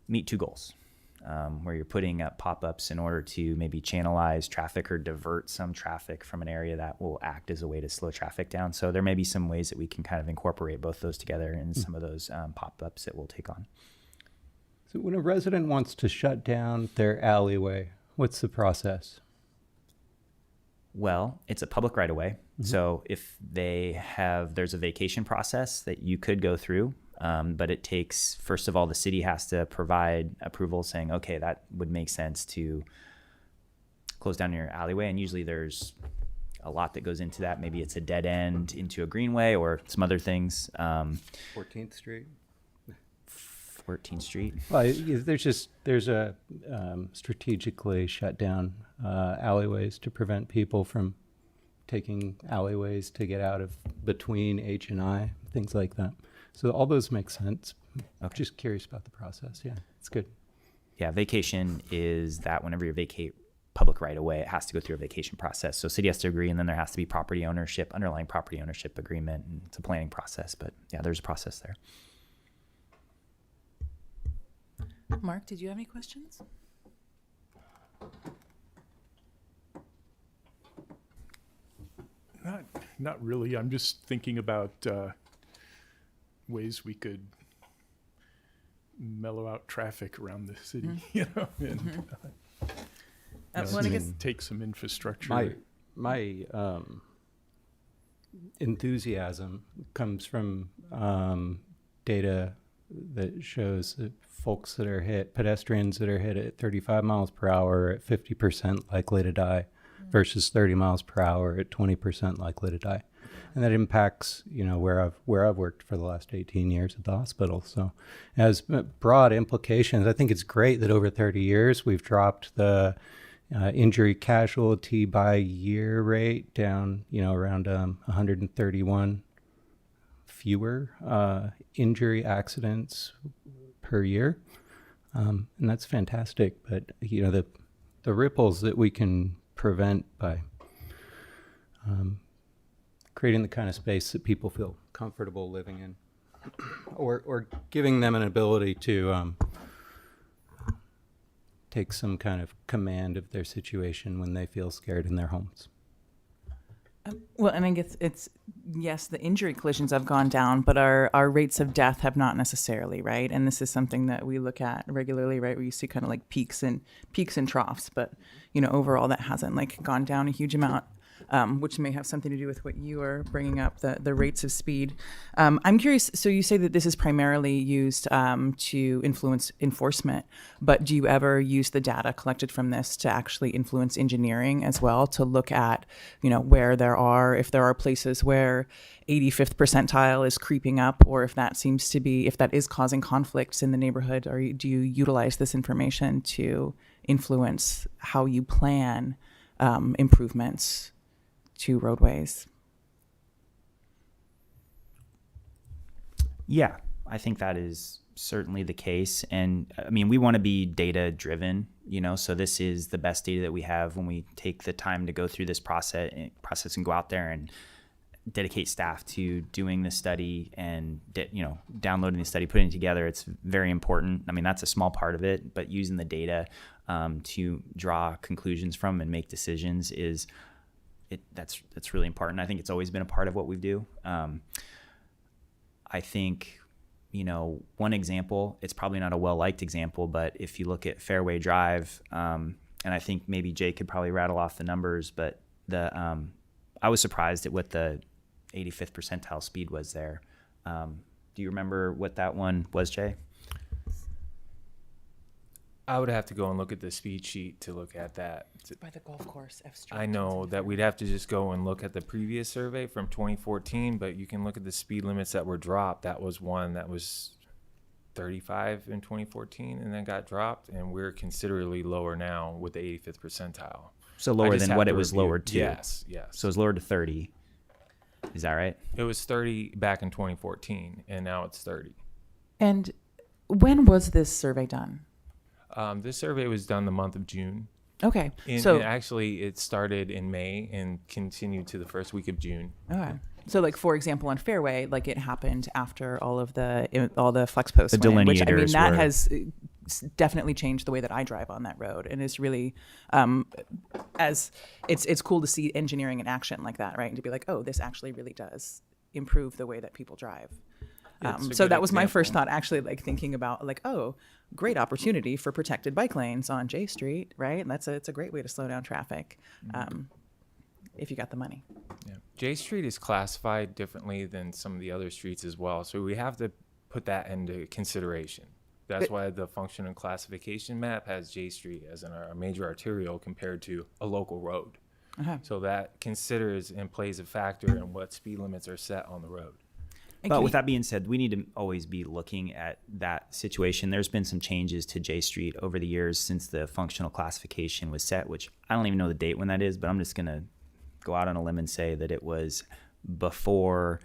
meet two goals, where you're putting up pop-ups in order to maybe channelize traffic or divert some traffic from an area that will act as a way to slow traffic down. So there may be some ways that we can kind of incorporate both those together in some of those pop-ups that we'll take on. So when a resident wants to shut down their alleyway, what's the process? Well, it's a public right of way. So if there's a vacation process that you could go through, but it takes, first of all, the city has to provide approval saying, okay, that would make sense to close down your alleyway. And usually there's a lot that goes into that. Maybe it's a dead end into a greenway or some other things. 14th Street. 14th Street. Well, there's a strategically shut down alleyways to prevent people from taking alleyways to get out of between H and I, things like that. So all those make sense. I'm just curious about the process. Yeah, it's good. Yeah, vacation is that whenever you vacate public right away, it has to go through a vacation process. So city has to agree, and then there has to be property ownership, underlying property ownership agreement, and it's a planning process. But yeah, there's a process there. Mark, did you have any questions? Not really. I'm just thinking about ways we could mellow out traffic around the city, and Well, I guess take some infrastructure. My enthusiasm comes from data that shows that pedestrians that are hit at 35 miles per hour are at 50% likely to die versus 30 miles per hour at 20% likely to die. And that impacts, where I've worked for the last 18 years at the hospital. So it has broad implications. I think it's great that over 30 years we've dropped the injury casualty by year rate down, around 131 fewer injury accidents per year. And that's fantastic. But, the ripples that we can prevent by creating the kind of space that people feel comfortable living in, or giving them an ability to take some kind of command of their situation when they feel scared in their homes. Well, and I guess yes, the injury collisions have gone down, but our rates of death have not necessarily, right? And this is something that we look at regularly, right? We see kind of like peaks and troughs, but overall that hasn't gone down a huge amount. which may have something to do with what you are bringing up, the rates of speed. I'm curious, so you say that this is primarily used to influence enforcement, but do you ever use the data collected from this to actually influence engineering as well, to look at, where if there are places where 85th percentile is creeping up, or if that is causing conflicts in the neighborhood, or do you utilize this information to influence how you plan improvements to roadways? Yeah, I think that is certainly the case. And I mean, we want to be data driven, so this is the best data that we have when we take the time to go through this process and go out there and dedicate staff to doing the study and, downloading the study, putting it together. It's very important. I mean, that's a small part of it, but using the data to draw conclusions from and make decisions that's really important. I think it's always been a part of what we do. I think, one example, it's probably not a well-liked example, but if you look at Fairway Drive, and I think maybe Jay could probably rattle off the numbers, but I was surprised at what the 85th percentile speed was there. Do you remember what that one was, Jay? I would have to go and look at the speed sheet to look at that. By the golf course, F Street. I know that we'd have to just go and look at the previous survey from 2014, but you can look at the speed limits that were dropped. That was one that was 35 in 2014 and then got dropped, and we're considerably lower now with the 85th percentile. So lower than what it was lowered to. Yes. So it's lowered to 30. Is that right? It was 30 back in 2014, and now it's 30. And when was this survey done? This survey was done the month of June. Okay. And actually, it started in May and continued to the first week of June. Okay. So, for example, on Fairway, it happened after all the flex posts, The went in, which, I mean, delineators that were- has definitely changed the way that I drive on that road, and it's really, as it's cool to see engineering in action like that, right? And to be like, oh, this actually really does improve the way that people drive. It's a So good that was my example. first thought, actually, thinking about oh, great opportunity for protected bike lanes on J Street, right? And it's a great way to slow down traffic, if you got the money. Yeah. J Street is classified differently than some of the other streets as well, so we have to put that into consideration. That's why the function and classification map has J Street as a major arterial compared to a local road. Uh-huh. So that considers and plays a factor in what speed limits are set on the road. And But can with you- that being said, we need to always be looking at that situation. There's been some changes to J Street over the years since the functional classification was set, which I don't even know the date when that is, but I'm just going to go out on a limb and say that it was before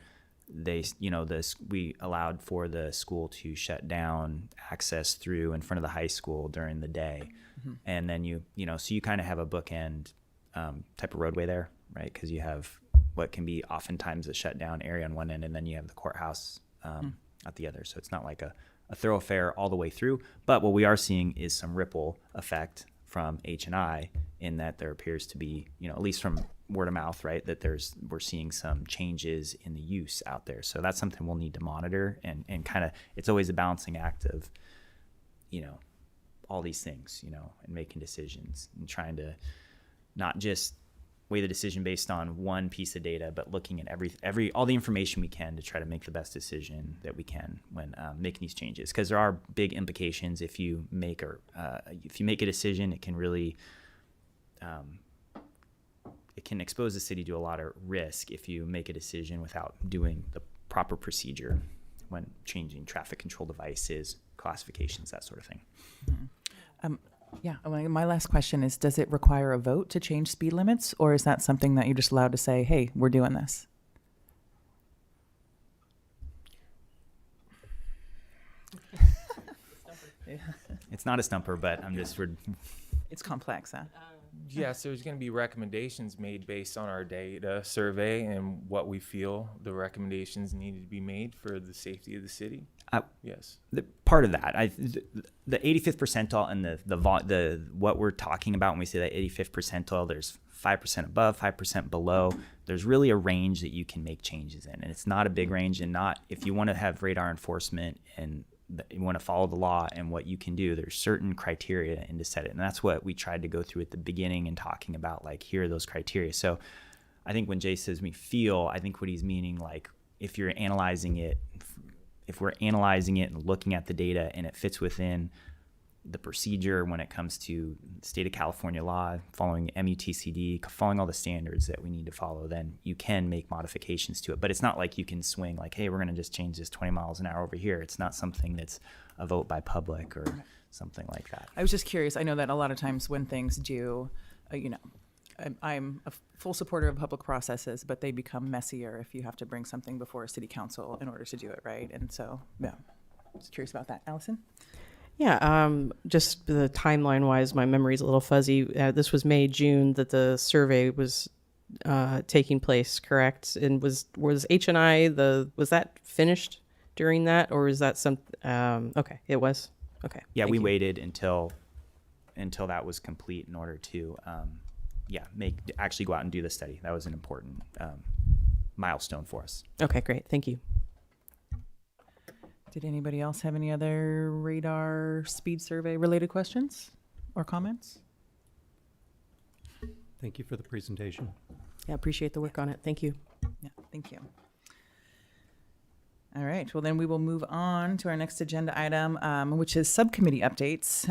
we allowed for the school to shut down access through in front of the high school during the day. Mm-hmm. And then so you kind of have a bookend type of roadway there, right? Because you have what can be oftentimes a shut down area on one end, and then you have the courthouse at the other. So it's not like a thoroughfare all the way through. But what we are seeing is some ripple effect from H&I in that there appears to be, at least from word of mouth, right, that we're seeing some changes in the use out there. So that's something we'll need to monitor and kind of, it's always a balancing act of, all these things, and making decisions and trying to not just weigh the decision based on one piece of data, but looking at all the information we can to try to make the best decision that we can when making these changes. Because there are big implications if you make a decision, it can really it can expose the city to a lot of risk if you make a decision without doing the proper procedure when changing traffic control devices, classifications, that sort of thing. Mm-hmm. My last question is, does it require a vote to change speed limits, or is that something that you're just allowed to say, hey, we're doing this? It's not a stumper, but It's complex, huh? Yes, there's going to be recommendations made based on our data survey and what we feel the recommendations needed to be made for the safety of the city. Yes. Part of that, the 85th percentile and the what we're talking about when we say that 85th percentile, there's 5% above, 5% below. There's really a range that you can make changes in, and it's not a big range. And not if you want to have radar enforcement and you want to follow the law and what you can do, there's certain criteria and to set it. And that's what we tried to go through at the beginning and talking about, like, here are those criteria. So I think when Jay says we feel, I think what he's meaning, like, if you're analyzing it, if we're analyzing it and looking at the data and it fits within the procedure when it comes to state of California law, following MUTCD, following all the standards that we need to follow, then you can make modifications to it. But it's not like you can swing like, hey, we're going to just change this 20 miles an hour over here. It's not something that's a vote by public or something like that. I was just curious. I know that a lot of times when things do, I'm a full supporter of public processes, but they become messier if you have to bring something before a city council in order to do it right. And so, yeah, just curious about that. Allison? Yeah, just the timeline-wise, my memory's a little fuzzy. This was May, June that the survey was taking place, correct? And was H&I, was that finished during that, or is that some? Okay, it was. Okay. Yeah, thank we you. waited until that was complete in order to, actually go out and do the study. That was an important milestone for us. Okay, great. Thank you. Did anybody else have any other radar speed survey related questions or comments? Thank you for the presentation. Yeah, appreciate the work on it. Thank you. Yeah, thank you. All right, well then we will move on to our next agenda item, which is subcommittee updates.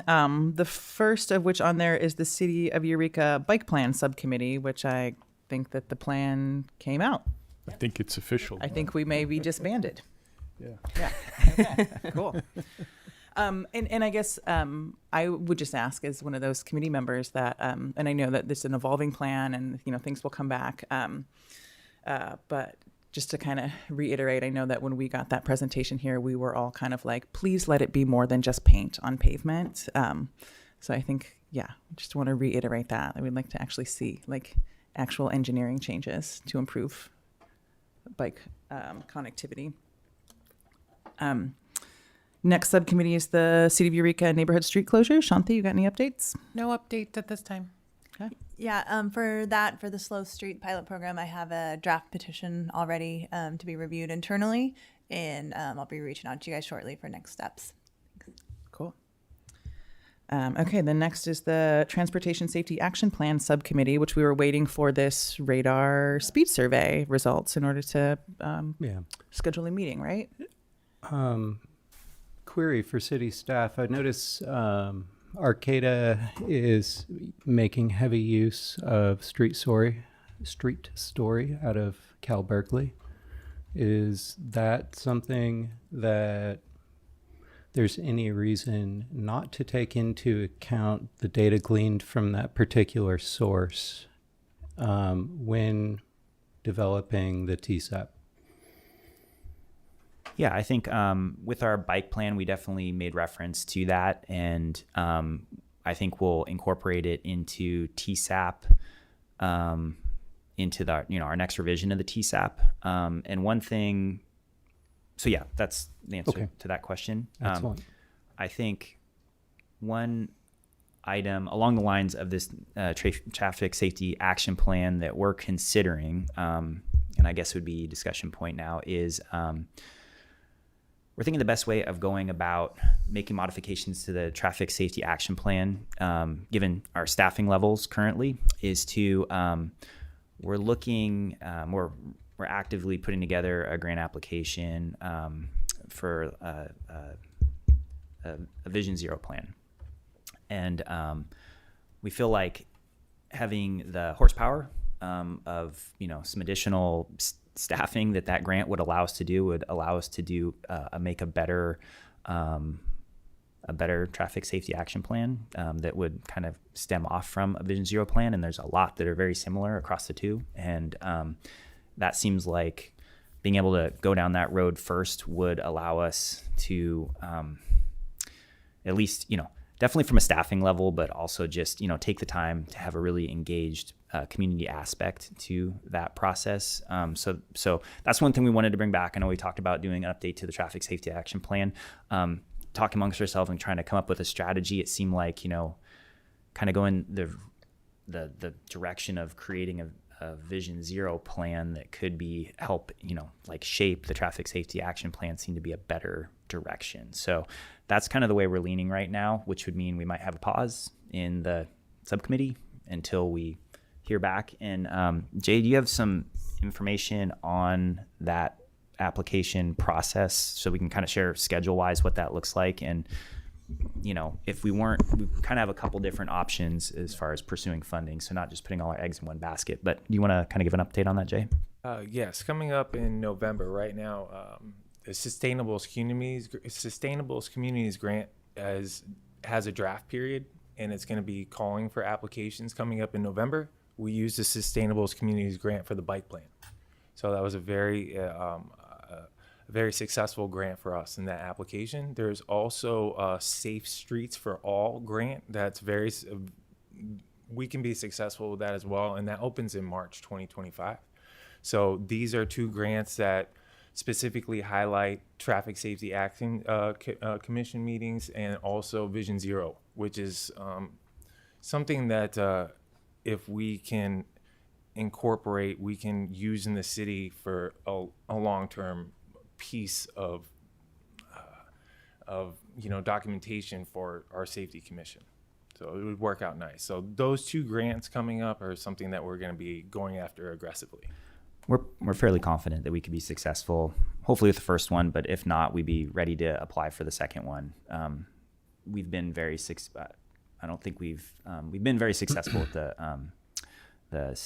The first of which on there is the City of Eureka Bike Plan Subcommittee, which I think that the plan came out. I think it's official. I think we may be disbanded. Yeah. Yeah. Okay. Cool. And I guess I would just ask, as one of those committee members, that and I know that this is an evolving plan, and things will come back. But just to kind of reiterate, I know that when we got that presentation here, we were all kind of like, please let it be more than just paint on pavement. So I think, just want to reiterate that. I would like to actually see like actual engineering changes to improve bike connectivity. Next subcommittee is the City of Eureka neighborhood street closures. Shanti, you got any updates? No update at this time. Yeah, for the Slow Street pilot program, I have a draft petition already to be reviewed internally, and I'll be reaching out to you guys shortly for next steps. Cool. Okay, then next is the Transportation Safety Action Plan Subcommittee, which we were waiting for this radar speed survey results in order to schedule a meeting, right? Query for city staff. I notice Arcata is making heavy use of street story out of Cal Berkeley. Is that something that there's any reason not to take into account the data gleaned from that particular source when developing the TSAP? Yeah, I think with our bike plan, we definitely made reference to that, and I think we'll incorporate it into TSAP, into the our next revision of the TSAP. And one thing, so yeah, that's the answer to that question. Excellent. I think one item along the lines of this traffic safety action plan that we're considering, and I guess would be discussion point now, is we're thinking the best way of going about making modifications to the traffic safety action plan, given our staffing levels currently, is to we're actively putting together a grant application for a Vision Zero plan, and we feel like having the horsepower of some additional staffing that grant would allow us to do make a better traffic safety action plan that would kind of stem off from a Vision Zero plan. And there's a lot that are very similar across the two. And that seems like being able to go down that road first would allow us to at least, definitely from a staffing level, but also just, take the time to have a really engaged community aspect to that process. So that's one thing we wanted to bring back. I know we talked about doing an update to the traffic safety action plan, talking amongst ourselves and trying to come up with a strategy. It seemed like, kind of going the direction of creating a Vision Zero plan that could be help, shape the traffic safety action plan seemed to be a better direction. So that's kind of the way we're leaning right now, which would mean we might have a pause in the subcommittee until we hear back. And Jay, do you have some information on that application process so we can kind of share schedule-wise what that looks like? And if we weren't, we kind of have a couple different options as far as pursuing funding, so not just putting all our eggs in one basket. But do you want to kind of give an update on that, Jay? Yes, coming up in November right now, the Sustainable Communities Grant has a draft period, and it's going to be calling for applications coming up in November. We used the Sustainable Communities Grant for the bike plan. So that was a very successful grant for us in that application. There's also a Safe Streets for All grant that's we can be successful with that as well, and that opens in March 2025. So these are two grants that specifically highlight traffic safety action commission meetings, and also Vision Zero, which is something that if we can incorporate, we can use in the city for a long-term piece of documentation for our safety commission. So it would work out nice. So those two grants coming up are something that we're going to be going after aggressively. We're fairly confident that we could be successful, hopefully with the first one, but if not, we'd be ready to apply for the second one. We've been very we've been very successful with the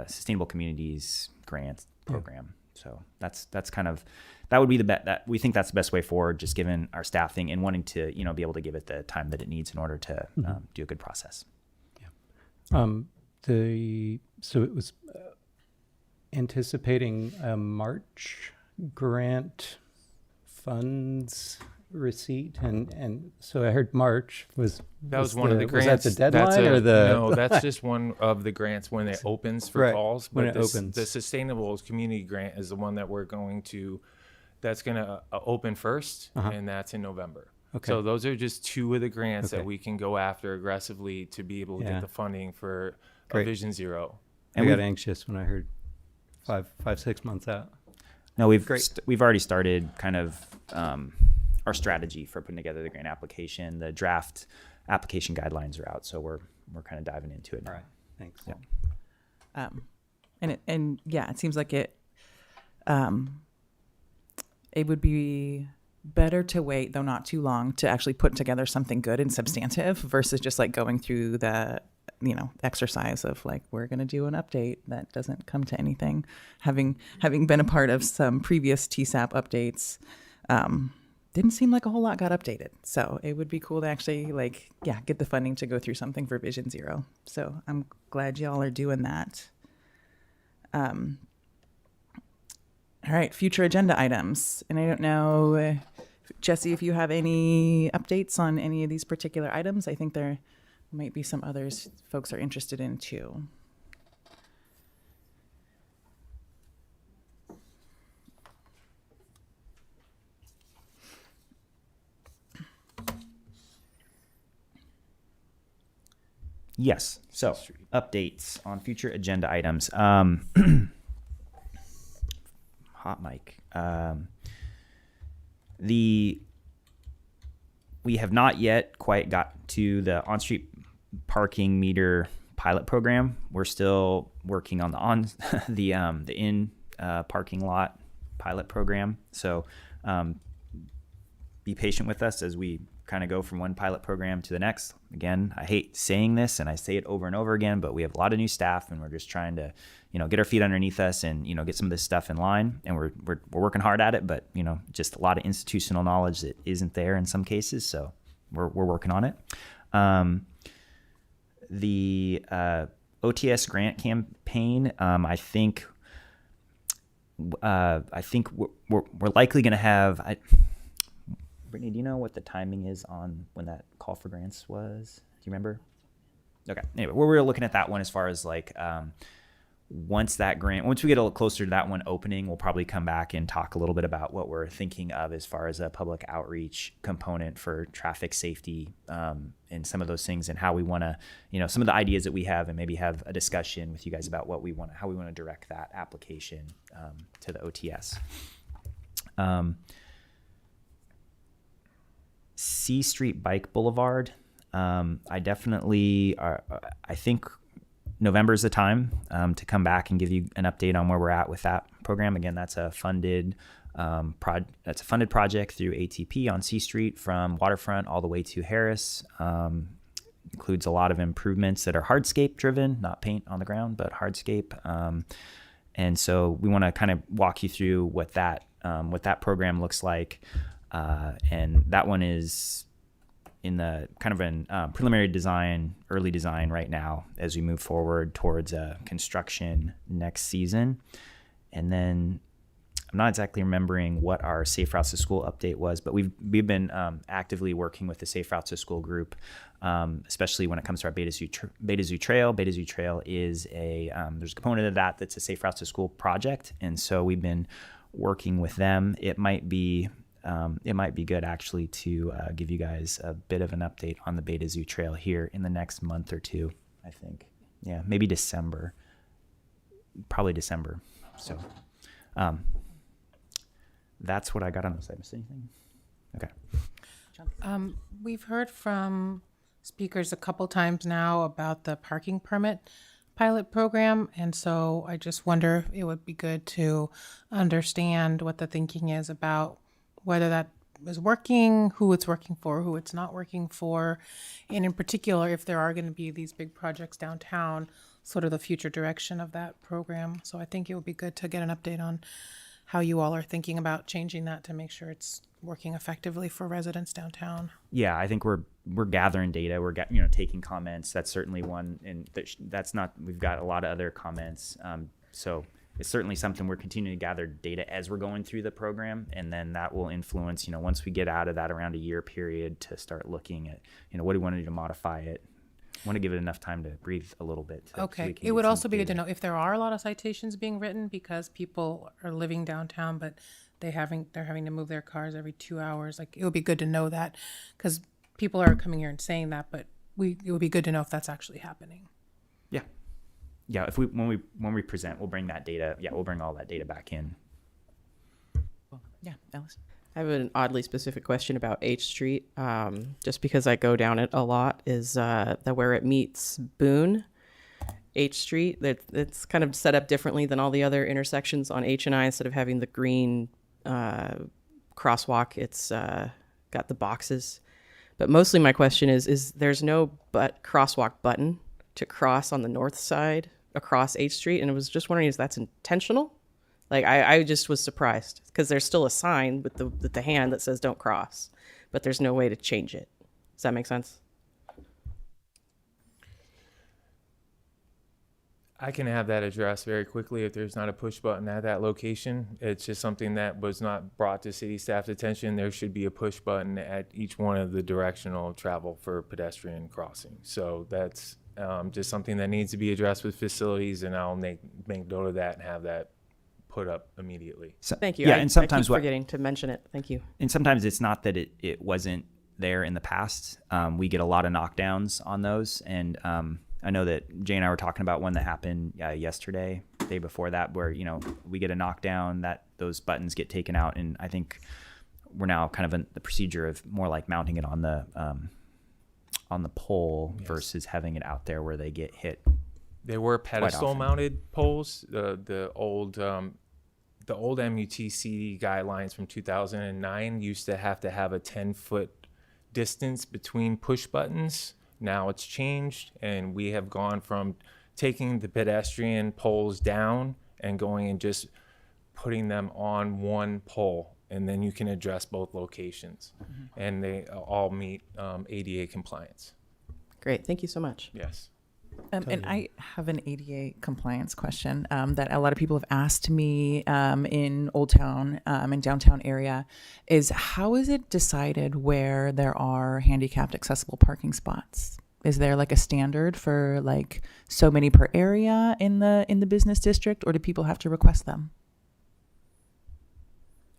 Sustainable Communities Grant program. So that would be that we think that's the best way forward, just given our staffing and wanting to be able to give it the time that it needs in order to do a good process. So it was anticipating a March grant funds receipt, and so I heard March was one of the grants. Was that the deadline No, that's just one of the grants when it opens for calls. When but it opens. The Sustainable Community Grant is the one that that's going to open first, and that's in November. Okay. So those are just two of the grants that we can go after aggressively to be able to get the funding for Vision Zero. And I got anxious when I heard 6 months out. No, we've already started kind of our strategy for putting together the grant application. The draft application guidelines are out, so we're kind of diving into it now. All right, thanks. Yeah. It seems like it would be better to wait, though not too long, to actually put together something good and substantive versus just like going through the exercise of like, we're going to do an update that doesn't come to anything. Having been a part of some previous TSAP updates, didn't seem like a whole lot got updated. So it would be cool to actually get the funding to go through something for Vision Zero. So I'm glad y'all are doing that. All right, future agenda items. And I don't know, Jesse, if you have any updates on any of these particular items. I think there might be some others folks are interested in too. Yes. So updates on future agenda items. Hot mic. We have not yet quite got to the on-street parking meter pilot program. We're still working on the in parking lot pilot program. So be patient with us as we kind of go from one pilot program to the next. Again, I hate saying this and I say it over and over again, but we have a lot of new staff and we're just trying to, get our feet underneath us and, get some of this stuff in line, and we're working hard at it, but, just a lot of institutional knowledge that isn't there in some cases. So we're working on it. The OTS Grant Campaign, I think we're likely going to have, Brittany, do you know what the timing is on when that call for grants was? Do you remember? Okay. Anyway, we're looking at that one as far as once we get a little closer to that one opening, we'll probably come back and talk a little bit about what we're thinking of as far as a public outreach component for traffic safety, and some of those things, and how we want to, some of the ideas that we have, and maybe have a discussion with you guys about how we want to direct that application to the OTS. C Street Bike Boulevard. I definitely, I think November is the time to come back and give you an update on where we're at with that program. Again, that's a funded project through ATP on C Street from Waterfront all the way to Harris. Includes a lot of improvements that are hardscape driven, not paint on the ground, but hardscape. And so we want to kind of walk you through what that program looks like. And that one is in the kind of an preliminary design, early design right now as we move forward towards construction next season. And then I'm not exactly remembering what our Safe Routes to School update was, but we've been actively working with the Safe Routes to School group, especially when it comes to our Beta Zoo Trail. Beta Zoo Trail is there's a component of that that's a Safe Routes to School project, and so we've been working with them. It might be good actually to give you guys a bit of an update on the Beta Zoo Trail here in the next month or two. I think, yeah, maybe December, probably December. So. That's what I got on this. Did I miss anything? Okay. We've heard from speakers a couple times now about the parking permit pilot program, and so I just wonder if it would be good to understand what the thinking is about whether that is working, who it's working for, who it's not working for, and in particular, if there are going to be these big projects downtown, sort of the future direction of that program. So I think it would be good to get an update on how you all are thinking about changing that to make sure it's working effectively for residents downtown. Yeah, I think we're gathering data. We're taking comments. That's certainly one, and that's not. We've got a lot of other comments. So it's certainly something we're continuing to gather data as we're going through the program, and then that will influence. Once we get out of that around a year period to start looking at what do we want to do to modify it. Want to give it enough time to breathe a little bit. Okay. It would also be good to know if there are a lot of citations being written because people are living downtown, but they're having to move their cars every 2 hours. Like, it would be good to know that because people are coming here and saying that, but it would be good to know if that's actually happening. Yeah. Yeah. When we present, we'll bring that data. Yeah. We'll bring all that data back in. Yeah. Alice. I have an oddly specific question about H Street, just because I go down it a lot, is that where it meets Boone, H Street, it's kind of set up differently than all the other intersections on H and I. Instead of having the green crosswalk, it's got the boxes. But mostly my question is there's no crosswalk button to cross on the north side across H Street, and I was just wondering if that's intentional? Like, I just was surprised because there's still a sign with the hand that says don't cross, but there's no way to change it. Does that make sense? I can have that addressed very quickly if there's not a push button at that location. It's just something that was not brought to city staff's attention. There should be a push button at each one of the directional travel for pedestrian crossing. So that's just something that needs to be addressed with facilities, and I'll make note of that and have that put up immediately. So, Thank you. Yeah, and sometimes I keep forgetting to mention it. Thank you. And sometimes it's not that it wasn't there in the past. We get a lot of knockdowns on those, and I know that Jay and I were talking about one that happened yesterday, the day before that, where we get a knockdown that those buttons get taken out, and I think we're now kind of in the procedure of more like mounting it on the pole versus having it out there where they get hit. There were pedestal-mounted poles. The old MUTC guidelines from 2009 used to have a 10-foot distance between push buttons. Now it's changed, and we have gone from taking the pedestrian poles down and going and just putting them on one pole, and then you can address both locations, and they all meet ADA compliance. Great. Thank you so much. Yes. And I have an ADA compliance question that a lot of people have asked me in Old Town and downtown area is how is it decided where there are handicapped accessible parking spots? Is there like a standard for like so many per area in the business district, or do people have to request them?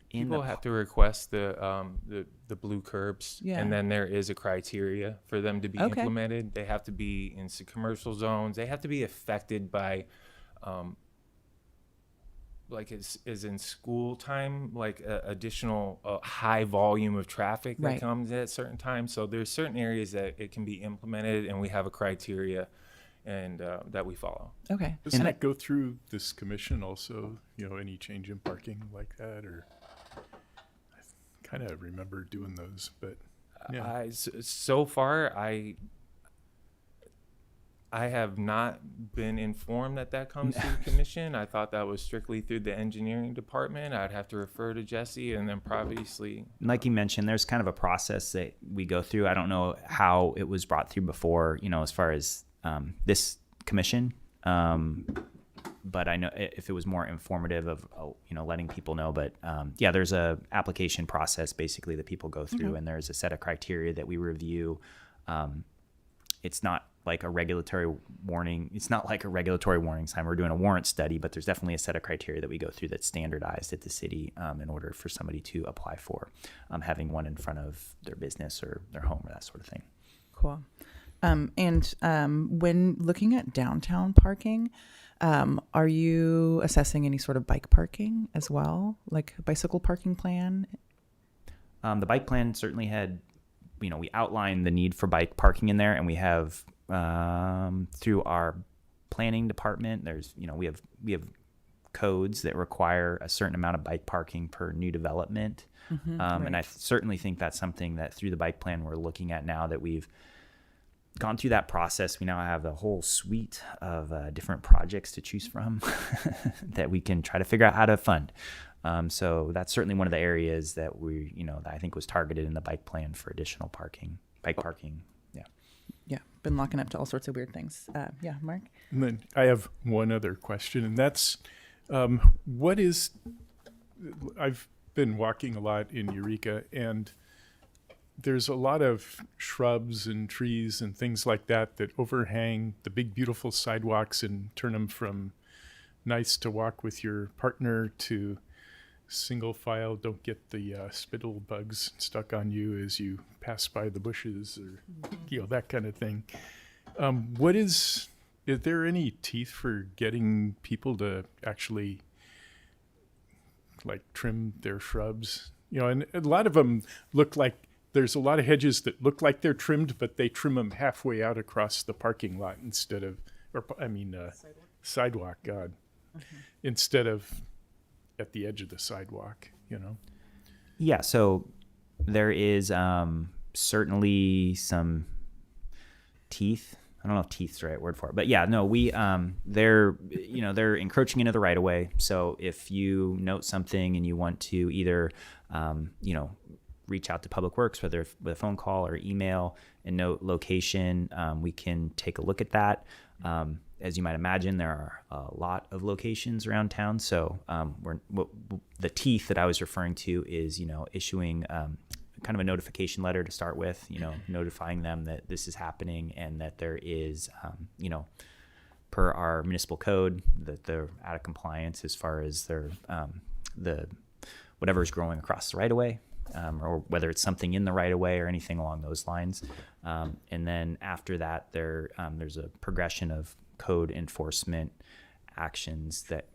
People have to request the blue curbs, and then there is a criteria for them to be implemented. They have to be in commercial zones. They have to be affected by, like is in school time, like additional high volume of traffic that comes at certain times. So there's certain areas that it can be implemented, and we have a criteria. and that we follow. Okay. Doesn't that go through this commission also, any change in parking like that, or I kind of remember doing those, but yeah. So far, I have not been informed that comes to the commission. I thought that was strictly through the engineering department. I'd have to refer to Jesse, and then obviously, like you mentioned, there's kind of a process that we go through. I don't know how it was brought through before, as far as this commission. But I know if it was more informative of, letting people know. But yeah, there's a application process basically that people go through, and there's a set of criteria that we review. It's not like a regulatory warning. It's not like a regulatory warning sign. We're doing a warrant study, but there's definitely a set of criteria that we go through that's standardized at the city in order for somebody to apply for having one in front of their business or their home or that sort of thing. Cool. When looking at downtown parking, are you assessing any sort of bike parking as well, like a bicycle parking plan? The bike plan certainly had, we outlined the need for bike parking in there, and we have through our planning department, there's, we have codes that require a certain amount of bike parking per new development. Right. And I certainly think that's something that through the bike plan we're looking at now that we've gone through that process. We now have a whole suite of different projects to choose from that we can try to figure out how to fund. So that's certainly one of the areas that we, that I think was targeted in the bike plan for additional bike parking. Yeah. Yeah. Been locking up to all sorts of weird things. Yeah, Mark? And then I have one other question, and that's I've been walking a lot in Eureka, and there's a lot of shrubs and trees and things like that overhang the big, beautiful sidewalks and turn them from nice to walk with your partner to single file, don't get the spittle bugs stuck on you as you pass by the bushes or, that kind of thing. Is there any teeth for getting people to actually trim their shrubs? And a lot of them look like, there's a lot of hedges that look like they're trimmed, but they trim them halfway out across the parking lot instead of, sidewalk, God, instead of at the edge of the sidewalk, Yeah, so there is certainly some teeth. I don't know if teeth's the right word for it, but yeah, no, they're encroaching into the right of way. So if you note something and you want to either, reach out to Public Works, whether with a phone call or email, and note location, we can take a look at that. As you might imagine, there are a lot of locations around town. So the teeth that I was referring to is, issuing kind of a notification letter to start with, notifying them that this is happening and that there is, per our municipal code, that they're out of compliance as far as their whatever is growing across the right of way. Or whether it's something in the right of way or anything along those lines. And then after that, there's a progression of code enforcement actions that,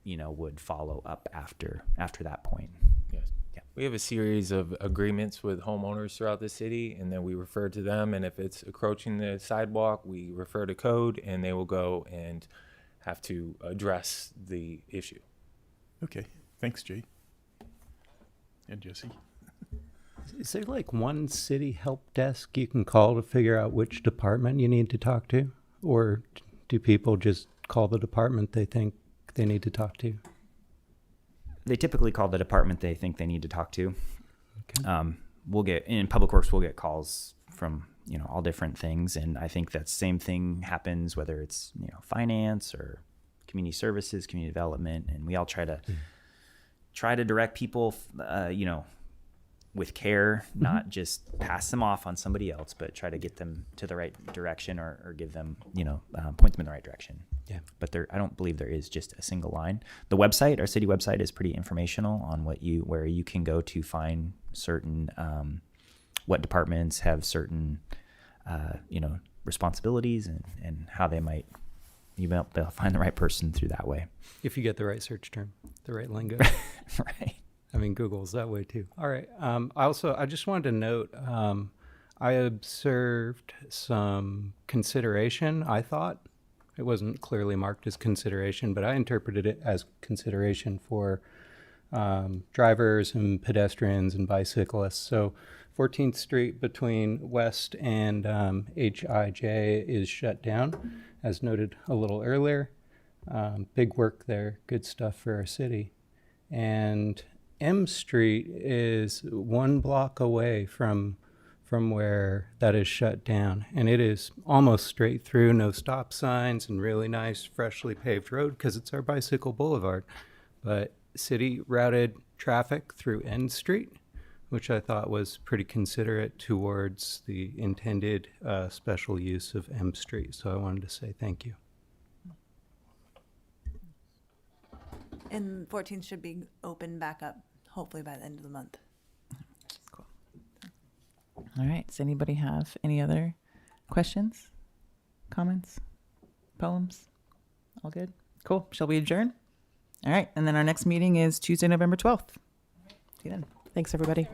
would follow up after that point. Yes. Yeah. We have a series of agreements with homeowners throughout the city, and then we refer to them. And if it's encroaching the sidewalk, we refer to code, and they will go and have to address the issue. Okay. Thanks, Jay. And Jesse. Is there one city help desk you can call to figure out which department you need to talk to? Or do people just call the department they think they need to talk to? They typically call the department they think they need to talk to. Okay. In Public Works, we'll get calls from, all different things. And I think that same thing happens, whether it's, finance or community services, community development. And we all try to direct people, with care, not just pass them off on somebody else, but try to get them to the right direction or give them, point them in the right direction. Yeah. But I don't believe there is just a single line. The website, our city website, is pretty informational on where you can go to find certain, what departments have certain, responsibilities and how they might, they'll find the right person through that way. If you get the right search term, the right lingo. Right. Google's that way too. All right. I just wanted to note, I observed some consideration, I thought, it wasn't clearly marked as consideration, but I interpreted it as consideration for drivers and pedestrians and bicyclists. So 14th Street between West and HIJ is shut down, as noted a little earlier. Big work there, good stuff for our city. And M Street is 1 block away from where that is shut down. And it is almost straight through, no stop signs, and really nice, freshly paved road because it's our bicycle boulevard. But city routed traffic through N Street, which I thought was pretty considerate towards the intended special use of M Street. So I wanted to say thank you. And 14th should be open back up, hopefully by the end of the month. Cool. All right. Does anybody have any other questions, comments, poems? All good? Cool. Shall we adjourn? All right. And then our next meeting is Tuesday, November 12th. See you then. Thanks, everybody.